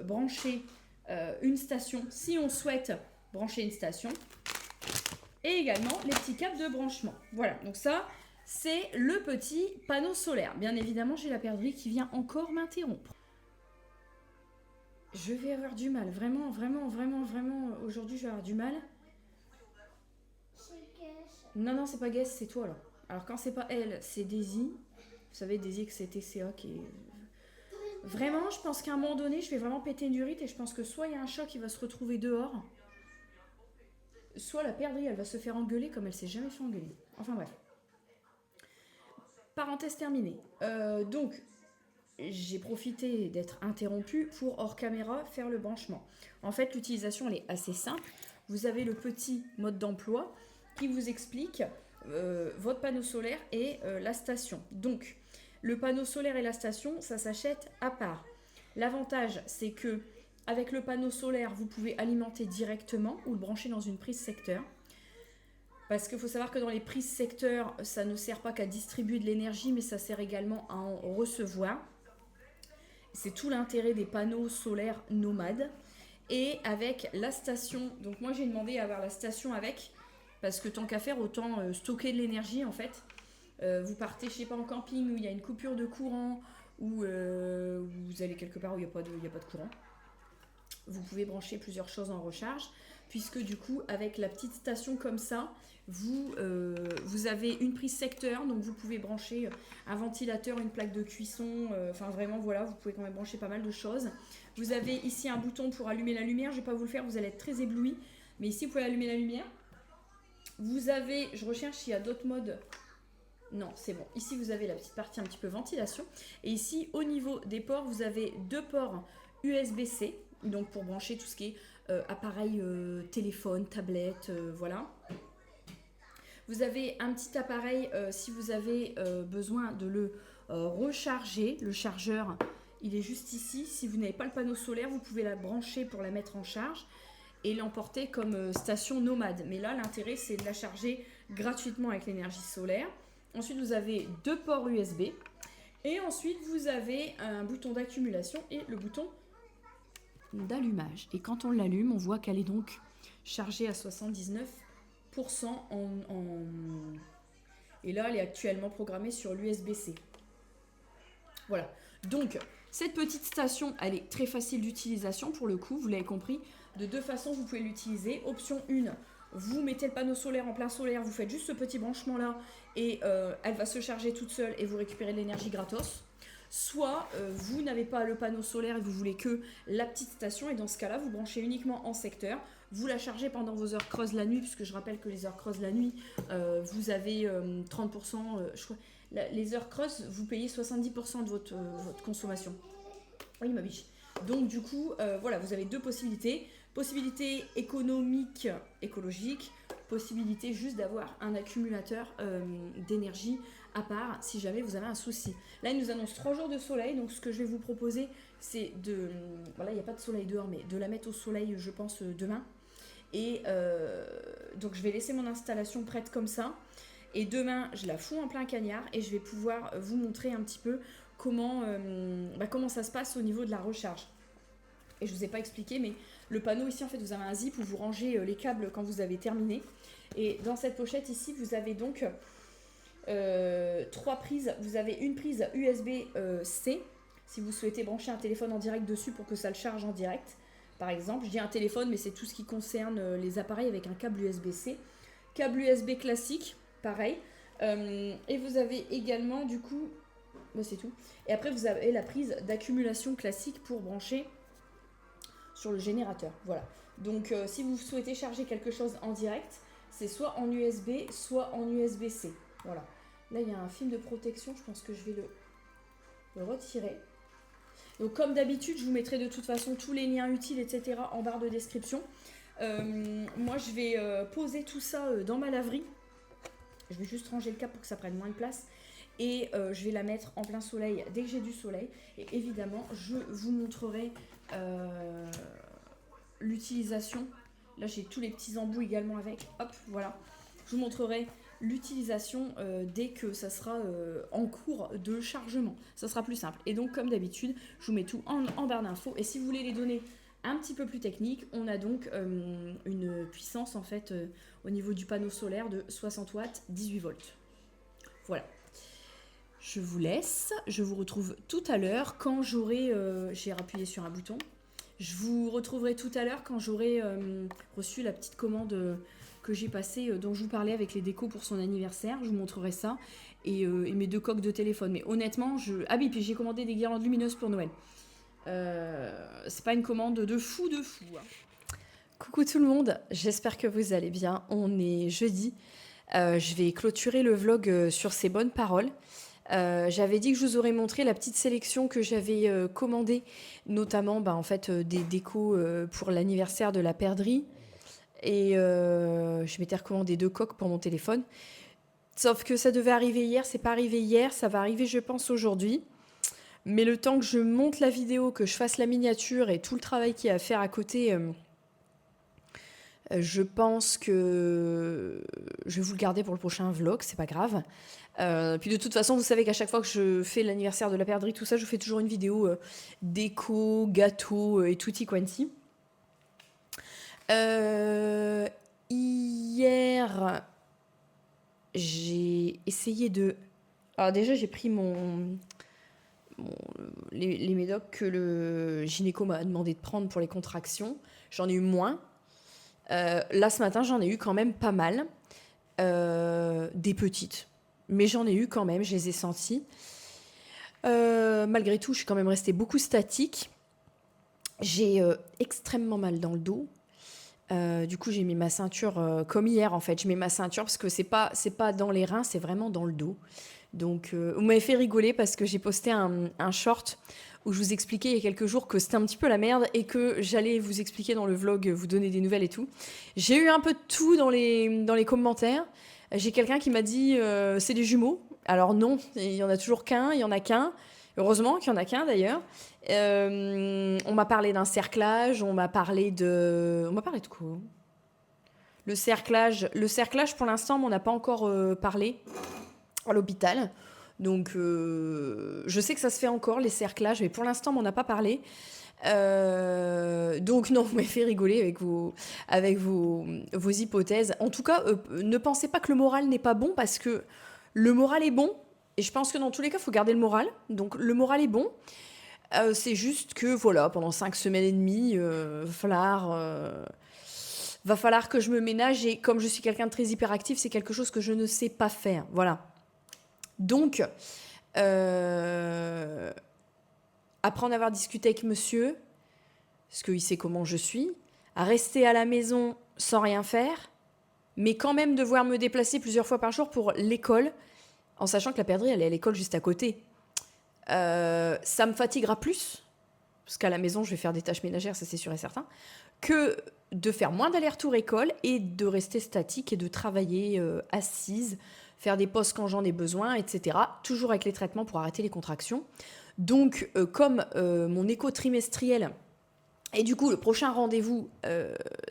brancher une station si on souhaite brancher une station. Et également les petits câbles de branchement. Voilà, donc ça, c'est le petit panneau solaire. Bien évidemment, j'ai la perdrix qui vient encore m'interrompre. Je vais avoir du mal, vraiment, aujourd'hui je vais avoir du mal. Non, c'est pas Guess, c'est toi là. Alors quand c'est pas elle, c'est Daisy. Vous savez, Daisy que c'est TCA qui est... Vraiment, je pense qu'à un moment donné, je vais vraiment péter une durite et je pense que soit il y a un chat qui va se retrouver dehors, soit la perdrix, elle va se faire engueuler comme elle s'est jamais fait engueuler. Enfin bref. Parenthèse terminée. Donc, j'ai profité d'être interrompue pour hors caméra faire le branchement. En fait, l'utilisation elle est assez simple. Vous avez le petit mode d'emploi qui vous explique votre panneau solaire et la station. Donc, le panneau solaire et la station, ça s'achète à part. L'avantage, c'est que avec le panneau solaire, vous pouvez alimenter directement ou le brancher dans une prise secteur. Parce qu'il faut savoir que dans les prises secteur, ça ne sert pas qu'à distribuer de l'énergie, mais ça sert également à en recevoir. C'est tout l'intérêt des panneaux solaires nomades. Et avec la station, donc moi j'ai demandé à avoir la station avec, parce que tant qu'à faire, autant stocker de l'énergie en fait. Vous partez, je sais pas, en camping où il y a une coupure de courant, ou vous allez quelque part où il n'y a pas de courant. Vous pouvez brancher plusieurs choses en recharge, puisque du coup, avec la petite station comme ça, vous avez une prise secteur, donc vous pouvez brancher un ventilateur, une plaque de cuisson, enfin vraiment voilà, vous pouvez quand même brancher pas mal de choses. Vous avez ici un bouton pour allumer la lumière, je ne vais pas vous le faire, vous allez être très éblouis, mais ici vous pouvez allumer la lumière. Vous avez, je recherche s'il y a d'autres modes. Non, c'est bon. Ici, vous avez la petite partie un petit peu ventilation. Et ici, au niveau des ports, vous avez 2 ports USB-C, donc pour brancher tout ce qui est appareil téléphone, tablette, voilà. Vous avez un petit appareil si vous avez besoin de le recharger. Le chargeur, il est juste ici. Si vous n'avez pas le panneau solaire, vous pouvez la brancher pour la mettre en charge et l'emporter comme station nomade. Mais là, l'intérêt, c'est de la charger gratuitement avec l'énergie solaire. Ensuite, vous avez 2 ports USB. Et ensuite, vous avez un bouton d'accumulation et le bouton d'allumage. Et quand on l'allume, on voit qu'elle est donc chargée à 79% Et là, elle est actuellement programmée sur l'USB-C. Voilà. Donc, cette petite station, elle est très facile d'utilisation pour le coup, vous l'avez compris. De deux façons, vous pouvez l'utiliser. Option 1, vous mettez le panneau solaire en plein solaire, vous faites juste ce petit branchement-là et elle va se charger toute seule et vous récupérez de l'énergie gratos. Soit vous n'avez pas le panneau solaire et vous voulez que la petite station, et dans ce cas-là, vous branchez uniquement en secteur. Vous la chargez pendant vos heures creuses la nuit, puisque je rappelle que les heures creuses la nuit, vous avez 30%, je crois, les heures creuses, vous payez 70% de votre consommation. Oui, ma biche. Donc du coup, voilà, vous avez deux possibilités. Possibilité économique, écologique, possibilité juste d'avoir un accumulateur d'énergie à part si jamais vous avez un souci. Là, il nous annonce 3 jours de soleil, donc ce que je vais vous proposer, c'est de... Voilà, il n'y a pas de soleil dehors, mais de la mettre au soleil, je pense, demain. Et donc, je vais laisser mon installation prête comme ça. Et demain, je la fous en plein cagnard et je vais pouvoir vous montrer un petit peu comment ça se passe au niveau de la recharge. Et je ne vous ai pas expliqué, mais le panneau ici, en fait, vous avez un zip où vous rangez les câbles quand vous avez terminé. Et dans cette pochette ici, vous avez donc 3 prises. Vous avez une prise USB-C, si vous souhaitez brancher un téléphone en direct dessus pour que ça le charge en direct. Par exemple, je dis un téléphone, mais c'est tout ce qui concerne les appareils avec un câble USB-C. Câble USB classique, pareil. Et vous avez également, du coup, c'est tout. Et après, vous avez la prise d'accumulation classique pour brancher sur le générateur. Voilà. Donc, si vous souhaitez charger quelque chose en direct, c'est soit en USB, soit en USB-C. Voilà. Là, il y a un film de protection. Je pense que je vais le retirer. Donc, comme d'habitude, je vous mettrai de toute façon tous les liens utiles, etc. en barre de description. Moi, je vais poser tout ça dans ma laverie. Je vais juste ranger le câble pour que ça prenne moins de place. Et je vais la mettre en plein soleil dès que j'ai du soleil. Et évidemment, je vous montrerai l'utilisation. Là, j'ai tous les petits embouts également avec. Hop, voilà. Je vous montrerai l'utilisation dès que ça sera en cours de chargement. Ça sera plus simple. Et donc, comme d'habitude, je vous mets tout en barre d'infos. Et si vous voulez les données un petit peu plus techniques, on a donc une puissance en fait au niveau du panneau solaire de 60 watts, 18 volts. Voilà. Je vous laisse. Je vous retrouve tout à l'heure quand j'aurai... j'ai appuyé sur un bouton. Je vous retrouverai tout à l'heure quand j'aurai reçu la petite commande que j'ai passée, dont je vous parlais avec les décos pour son anniversaire. Je vous montrerai ça. Et mes 2 coques de téléphone. Mais honnêtement, Ah oui, puis j'ai commandé des guirlandes lumineuses pour Noël. C'est pas une commande de fou. Hein. Coucou tout le monde, j'espère que vous allez bien. On est jeudi. Je vais clôturer le vlog sur ces bonnes paroles. J'avais dit que je vous aurais montré la petite sélection que j'avais commandée, notamment en fait, des décos pour l'anniversaire de la perdrix. Et je m'étais recommandé 2 coques pour mon téléphone. Sauf que ça devait arriver hier, c'est pas arrivé hier, ça va arriver je pense aujourd'hui. Mais le temps que je monte la vidéo, que je fasse la miniature et tout le travail qu'il y a à faire à côté, je pense que je vais vous le garder pour le prochain vlog, c'est pas grave. Puis de toute façon, vous savez qu'à chaque fois que je fais l'anniversaire de la perdrix, tout ça, je fais toujours une vidéo déco, gâteau et tutti quanti. Hier, j'ai essayé de... Alors déjà, j'ai pris les médocs que le gynéco m'a demandé de prendre pour les contractions. J'en ai eu moins. Là, ce matin, j'en ai eu quand même pas mal. Des petites. Mais j'en ai eu quand même, je les ai senties. Malgré tout, je suis quand même restée beaucoup statique. J'ai extrêmement mal dans le dos. Du coup, j'ai mis ma ceinture comme hier, en fait. Je mets ma ceinture parce que c'est pas dans les reins, c'est vraiment dans le dos. Donc, vous m'avez fait rigoler parce que j'ai posté un short où je vous expliquais il y a quelques jours que c'était un petit peu la merde et que j'allais vous expliquer dans le vlog, vous donner des nouvelles et tout. J'ai eu un peu de tout dans les commentaires. J'ai quelqu'un qui m'a dit c'est des jumeaux. Alors non, il y en a toujours qu'un, il y en a qu'un. Heureusement qu'il y en a qu'un d'ailleurs. On m'a parlé d'un cerclage, on m'a parlé de quoi ? Le cerclage, pour l'instant, on n'a pas encore parlé à l'hôpital. Donc, je sais que ça se fait encore, les cerclages, mais pour l'instant, on m'en a pas parlé. Donc non, vous m'avez fait rigoler avec vos hypothèses. En tout cas, ne pensez pas que le moral n'est pas bon, parce que le moral est bon. Et je pense que dans tous les cas, il faut garder le moral. Donc le moral est bon. C'est juste que voilà, pendant 5 semaines et demie, va falloir que je me ménage. Et comme je suis quelqu'un de très hyperactif, c'est quelque chose que je ne sais pas faire. Voilà. Donc, après en avoir discuté avec monsieur, parce qu'il sait comment je suis, à rester à la maison sans rien faire, mais quand même devoir me déplacer plusieurs fois par jour pour l'école, en sachant que la perdrix, elle est à l'école juste à côté. Ça me fatiguera plus, parce qu'à la maison, je vais faire des tâches ménagères, ça c'est sûr et certain, que de faire moins d'aller-retour école et de rester statique et de travailler assise, faire des pauses quand j'en ai besoin, etc. Toujours avec les traitements pour arrêter les contractions. Donc, comme mon écho trimestriel, et du coup, le prochain rendez-vous,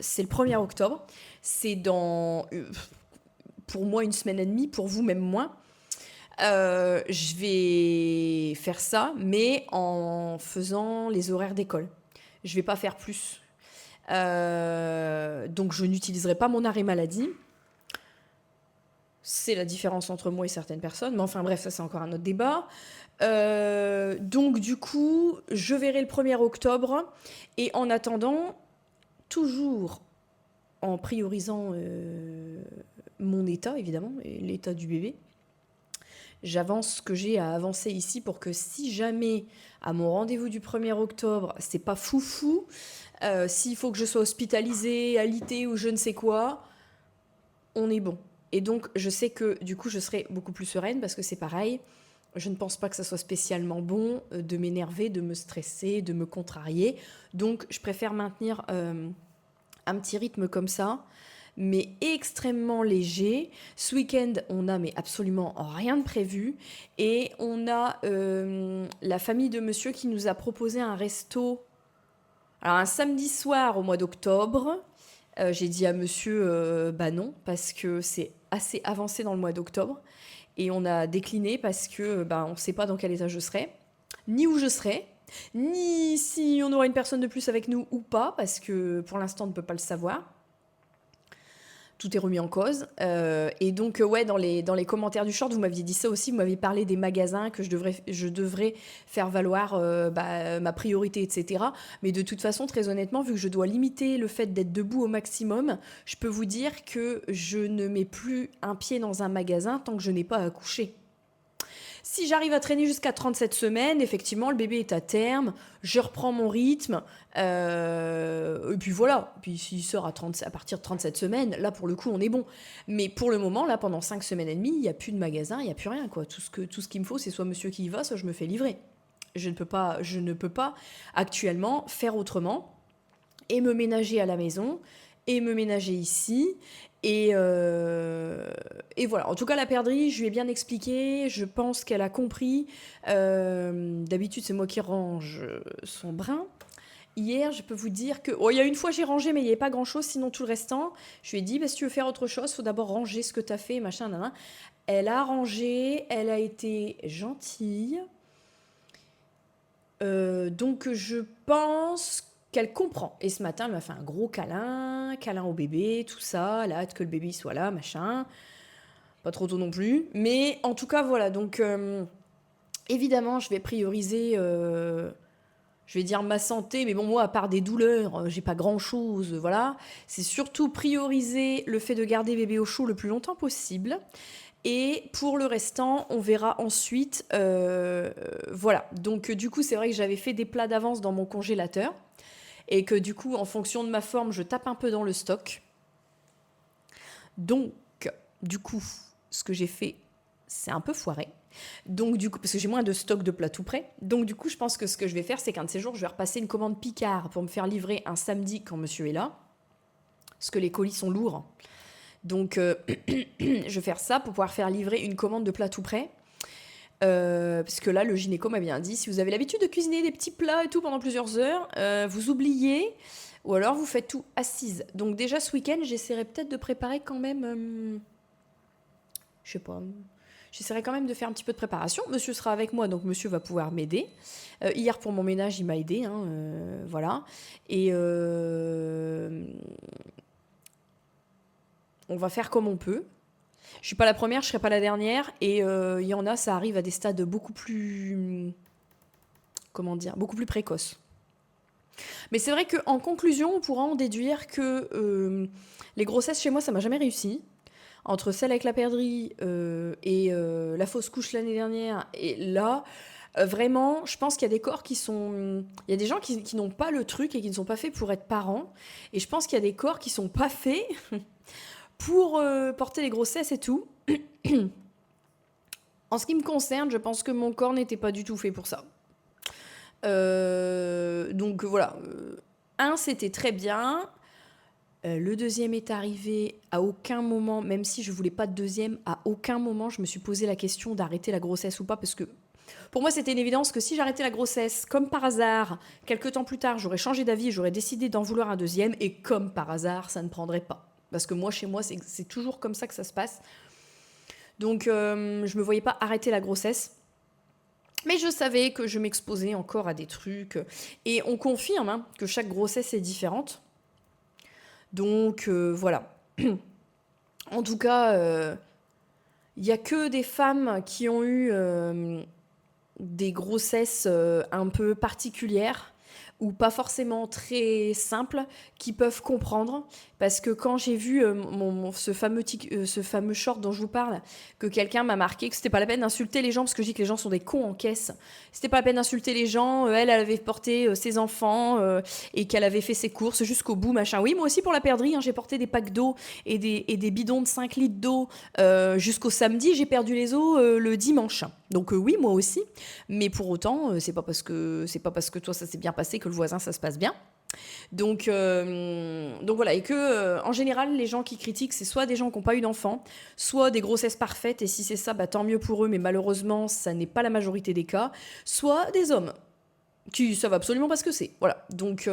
c'est le 1er octobre, c'est dans, pour moi, 1 semaine et demie, pour vous, même moins. Je vais faire ça, mais en faisant les horaires d'école. Je vais pas faire plus. Donc, je n'utiliserai pas mon arrêt maladie. C'est la différence entre moi et certaines personnes. Mais enfin, bref, ça, c'est encore un autre débat. Donc, du coup, je verrai le 1er octobre. Et en attendant, toujours en priorisant mon état, évidemment, et l'état du bébé, j'avance ce que j'ai à avancer ici pour que si jamais, à mon rendez-vous du 1er octobre, c'est pas foufou, s'il faut que je sois hospitalisée, alitée ou je ne sais quoi, on est bon. Et donc, je sais que du coup, je serai beaucoup plus sereine parce que c'est pareil. Je ne pense pas que ça soit spécialement bon de m'énerver, de me stresser, de me contrarier. Donc, je préfère maintenir un petit rythme comme ça, mais extrêmement léger. Ce week-end, on n'a mais absolument rien de prévu. Et on a la famille de monsieur qui nous a proposé un resto. Alors, un samedi soir au mois d'octobre. J'ai dit à monsieur, bah non, parce que c'est assez avancé dans le mois d'octobre. Et on a décliné parce que on ne sait pas dans quel état je serai, ni où je serai, ni si on aura une personne de plus avec nous ou pas, parce que pour l'instant, on ne peut pas le savoir. Tout est remis en cause. Et donc, ouais, dans les commentaires du short, vous m'aviez dit ça aussi. Vous m'aviez parlé des magasins que je devrais faire valoir ma priorité, etc. Mais de toute façon, très honnêtement, vu que je dois limiter le fait d'être debout au maximum, je peux vous dire que je ne mets plus un pied dans un magasin tant que je n'ai pas accouché. Si j'arrive à traîner jusqu'à 37 semaines, effectivement, le bébé est à terme, je reprends mon rythme, et puis voilà. Puis s'il sort à partir de 37 semaines, là, pour le coup, on est bon. Mais pour le moment, là, pendant 5 semaines et demie, il n'y a plus de magasin, il n'y a plus rien, quoi. Tout ce qu'il me faut, c'est soit monsieur qui y va, soit je me fais livrer. Je ne peux pas actuellement faire autrement et me ménager à la maison et me ménager ici. Et voilà. En tout cas, la perdrix, je lui ai bien expliqué. Je pense qu'elle a compris. D'habitude, c'est moi qui range son brin. Hier, je peux vous dire que... Oh, il y a une fois, j'ai rangé, mais il n'y avait pas grand-chose. Sinon, tout le restant, je lui ai dit, si tu veux faire autre chose, il faut d'abord ranger ce que tu as fait, machin, nan. Elle a rangé. Elle a été gentille. Donc, je pense qu'elle comprend. Et ce matin, elle m'a fait un gros câlin au bébé, tout ça. Elle a hâte que le bébé soit là, machin. Pas trop tôt non plus. Mais en tout cas, voilà. Donc, évidemment, je vais prioriser, je vais dire ma santé. Mais bon, moi, à part des douleurs, j'ai pas grand-chose, voilà. C'est surtout prioriser le fait de garder bébé au chaud le plus longtemps possible. Et pour le restant, on verra ensuite. Voilà. Donc, du coup, c'est vrai que j'avais fait des plats d'avance dans mon congélateur. Et que du coup, en fonction de ma forme, je tape un peu dans le stock. Donc, du coup, ce que j'ai fait, c'est un peu foiré. Donc, du coup, parce que j'ai moins de stock de plats tout prêts. Donc, du coup, je pense que ce que je vais faire, c'est qu'un de ces jours, je vais repasser une commande Picard pour me faire livrer un samedi quand monsieur est là. Parce que les colis sont lourds. Donc, je vais faire ça pour pouvoir faire livrer une commande de plats tout prêts. Parce que là, le gynéco m'a bien dit, si vous avez l'habitude de cuisiner des petits plats et tout pendant plusieurs heures, vous oubliez, ou alors vous faites tout assise. Donc déjà, ce week-end, j'essaierai peut-être de préparer quand même, je sais pas, j'essaierai quand même de faire un petit peu de préparation. Monsieur sera avec moi, donc monsieur va pouvoir m'aider. Hier, pour mon ménage, il m'a aidé, hein, voilà. Et on va faire comme on peut. Je suis pas la première, je serai pas la dernière. Et il y en a, ça arrive à des stades beaucoup plus... Comment dire? Beaucoup plus précoces. Mais c'est vrai qu'en conclusion, on pourra en déduire que les grossesses chez moi, ça m'a jamais réussi. Entre celle avec la perdrix et la fausse couche l'année dernière, et là, vraiment, je pense qu'il y a des corps qui sont... Il y a des gens qui n'ont pas le truc et qui ne sont pas faits pour être parents. Et je pense qu'il y a des corps qui sont pas faits pour porter les grossesses et tout. En ce qui me concerne, je pense que mon corps n'était pas du tout fait pour ça. Donc voilà. Un, c'était très bien. Le deuxième est arrivé à aucun moment, même si je voulais pas de deuxième, à aucun moment je me suis posé la question d'arrêter la grossesse ou pas, parce que pour moi c'était une évidence que si j'arrêtais la grossesse, comme par hasard, quelques temps plus tard, j'aurais changé d'avis, j'aurais décidé d'en vouloir un deuxième, et comme par hasard, ça ne prendrait pas. Parce que moi, chez moi, c'est toujours comme ça que ça se passe. Donc je me voyais pas arrêter la grossesse. Mais je savais que je m'exposais encore à des trucs. Et on confirme hein, que chaque grossesse est différente. Donc voilà. En tout cas, il n'y a que des femmes qui ont eu des grossesses un peu particulières ou pas forcément très simples, qui peuvent comprendre. Parce que quand j'ai vu ce fameux short dont je vous parle, que quelqu'un m'a marqué que c'était pas la peine d'insulter les gens, parce que je dis que les gens sont des cons en caisse. C'était pas la peine d'insulter les gens. Elle avait porté ses enfants et qu'elle avait fait ses courses jusqu'au bout, machin. Oui, moi aussi pour la perdrix, hein, j'ai porté des packs d'eau et des bidons de 5 litres d'eau jusqu'au samedi. J'ai perdu les os le dimanche. Donc oui, moi aussi. Mais pour autant, c'est pas parce que toi ça s'est bien passé que le voisin ça se passe bien. Donc voilà, et que en général les gens qui critiquent, c'est soit des gens qui n'ont pas eu d'enfants, soit des grossesses parfaites, et si c'est ça, bah, tant mieux pour eux, mais malheureusement ça n'est pas la majorité des cas, soit des hommes qui savent absolument pas ce que c'est. Voilà, donc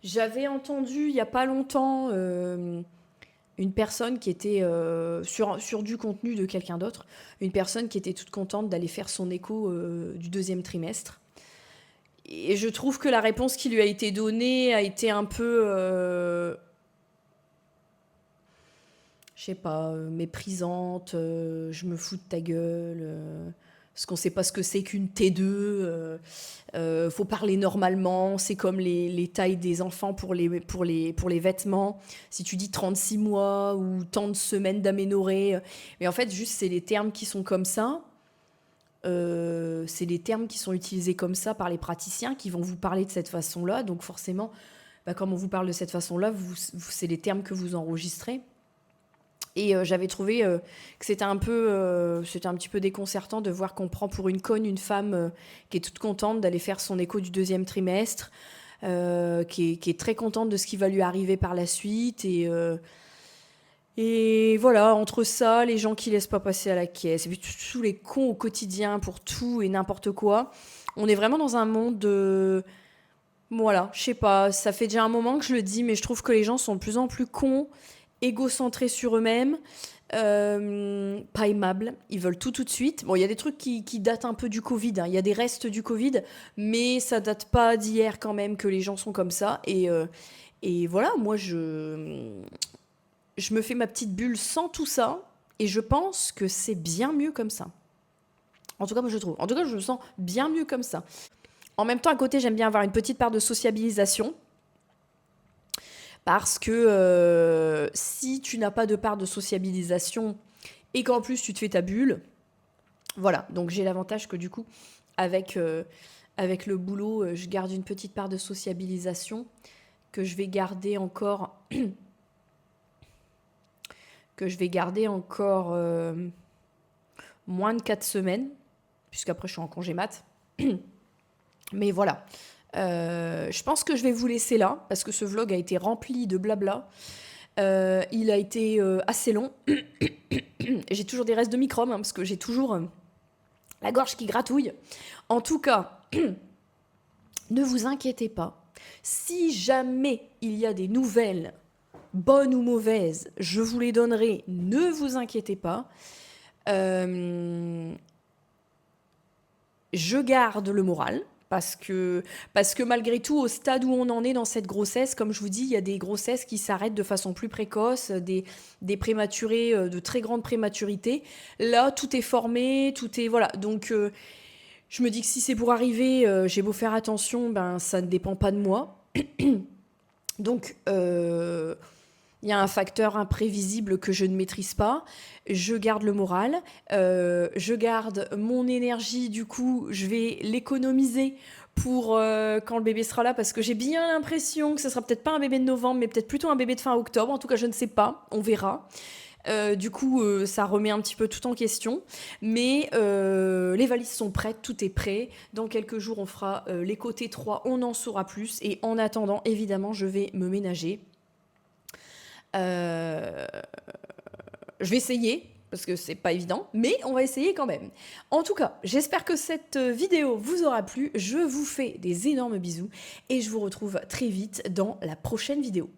j'avais entendu il y a pas longtemps une personne qui était sur du contenu de quelqu'un d'autre, une personne qui était toute contente d'aller faire son écho du deuxième trimestre. Et je trouve que la réponse qui lui a été donnée a été un peu, je sais pas, méprisante, je me fous de ta gueule, parce qu'on sait pas ce que c'est qu'une T2, faut parler normalement, c'est comme les tailles des enfants pour les vêtements, si tu dis 36 mois ou tant de semaines d'aménorrhée, mais en fait juste c'est les termes qui sont comme ça. C'est les termes qui sont utilisés comme ça par les praticiens qui vont vous parler de cette façon-là. Donc forcément, bah, comme on vous parle de cette façon-là, c'est les termes que vous enregistrez. Et j'avais trouvé que c'était un petit peu déconcertant de voir qu'on prend pour une conne une femme qui est toute contente d'aller faire son écho du deuxième trimestre, qui est très contente de ce qui va lui arriver par la suite. Et voilà, entre ça, les gens qui laissent pas passer à la caisse, et puis tous les cons au quotidien pour tout et n'importe quoi, on est vraiment dans un monde de... Voilà, je sais pas, ça fait déjà un moment que je le dis, mais je trouve que les gens sont de plus en plus cons, égocentrés sur eux-mêmes, pas aimables, ils veulent tout de suite. Bon, il y a des trucs qui datent un peu du Covid, hein. Il y a des restes du Covid, mais ça date pas d'hier quand même que les gens sont comme ça. Et voilà, moi je me fais ma petite bulle sans tout ça, et je pense que c'est bien mieux comme ça. En tout cas, moi je trouve. En tout cas, je me sens bien mieux comme ça. En même temps, à côté, j'aime bien avoir une petite part de sociabilisation. Parce que si tu n'as pas de part de sociabilisation et qu'en plus tu te fais ta bulle, voilà. Donc j'ai l'avantage que du coup, avec le boulot, je garde une petite part de sociabilisation que je vais garder encore... moins de 4 semaines, puisqu'après je suis en congé mat. Mais voilà. Je pense que je vais vous laisser là, parce que ce vlog a été rempli de blabla. Il a été assez long. J'ai toujours des restes de microbes, hein, parce que j'ai toujours la gorge qui gratouille. En tout cas, ne vous inquiétez pas. Si jamais il y a des nouvelles, bonnes ou mauvaises, je vous les donnerai, ne vous inquiétez pas. Euh, je garde le moral. Parce que malgré tout, au stade où on en est dans cette grossesse, comme je vous dis, il y a des grossesses qui s'arrêtent de façon plus précoce, des prématurés de très grande prématurité. Là, tout est formé, tout est... Voilà. Donc, je me dis que si c'est pour arriver, j'ai beau faire attention, ben, ça ne dépend pas de moi. Donc, il y a un facteur imprévisible que je ne maîtrise pas. Je garde le moral, je garde mon énergie, du coup, je vais l'économiser pour quand le bébé sera là, parce que j'ai bien l'impression que ce sera peut-être pas un bébé de novembre, mais peut-être plutôt un bébé de fin octobre. En tout cas, je ne sais pas, on verra. Du coup, ça remet un petit peu tout en question. Mais les valises sont prêtes, tout est prêt. Dans quelques jours, on fera l'écho T3, on en saura plus. Et en attendant, évidemment, je vais me ménager. Je vais essayer, parce que c'est pas évident, mais on va essayer quand même. En tout cas, j'espère que cette vidéo vous aura plu. Je vous fais des énormes bisous et je vous retrouve très vite dans la prochaine vidéo.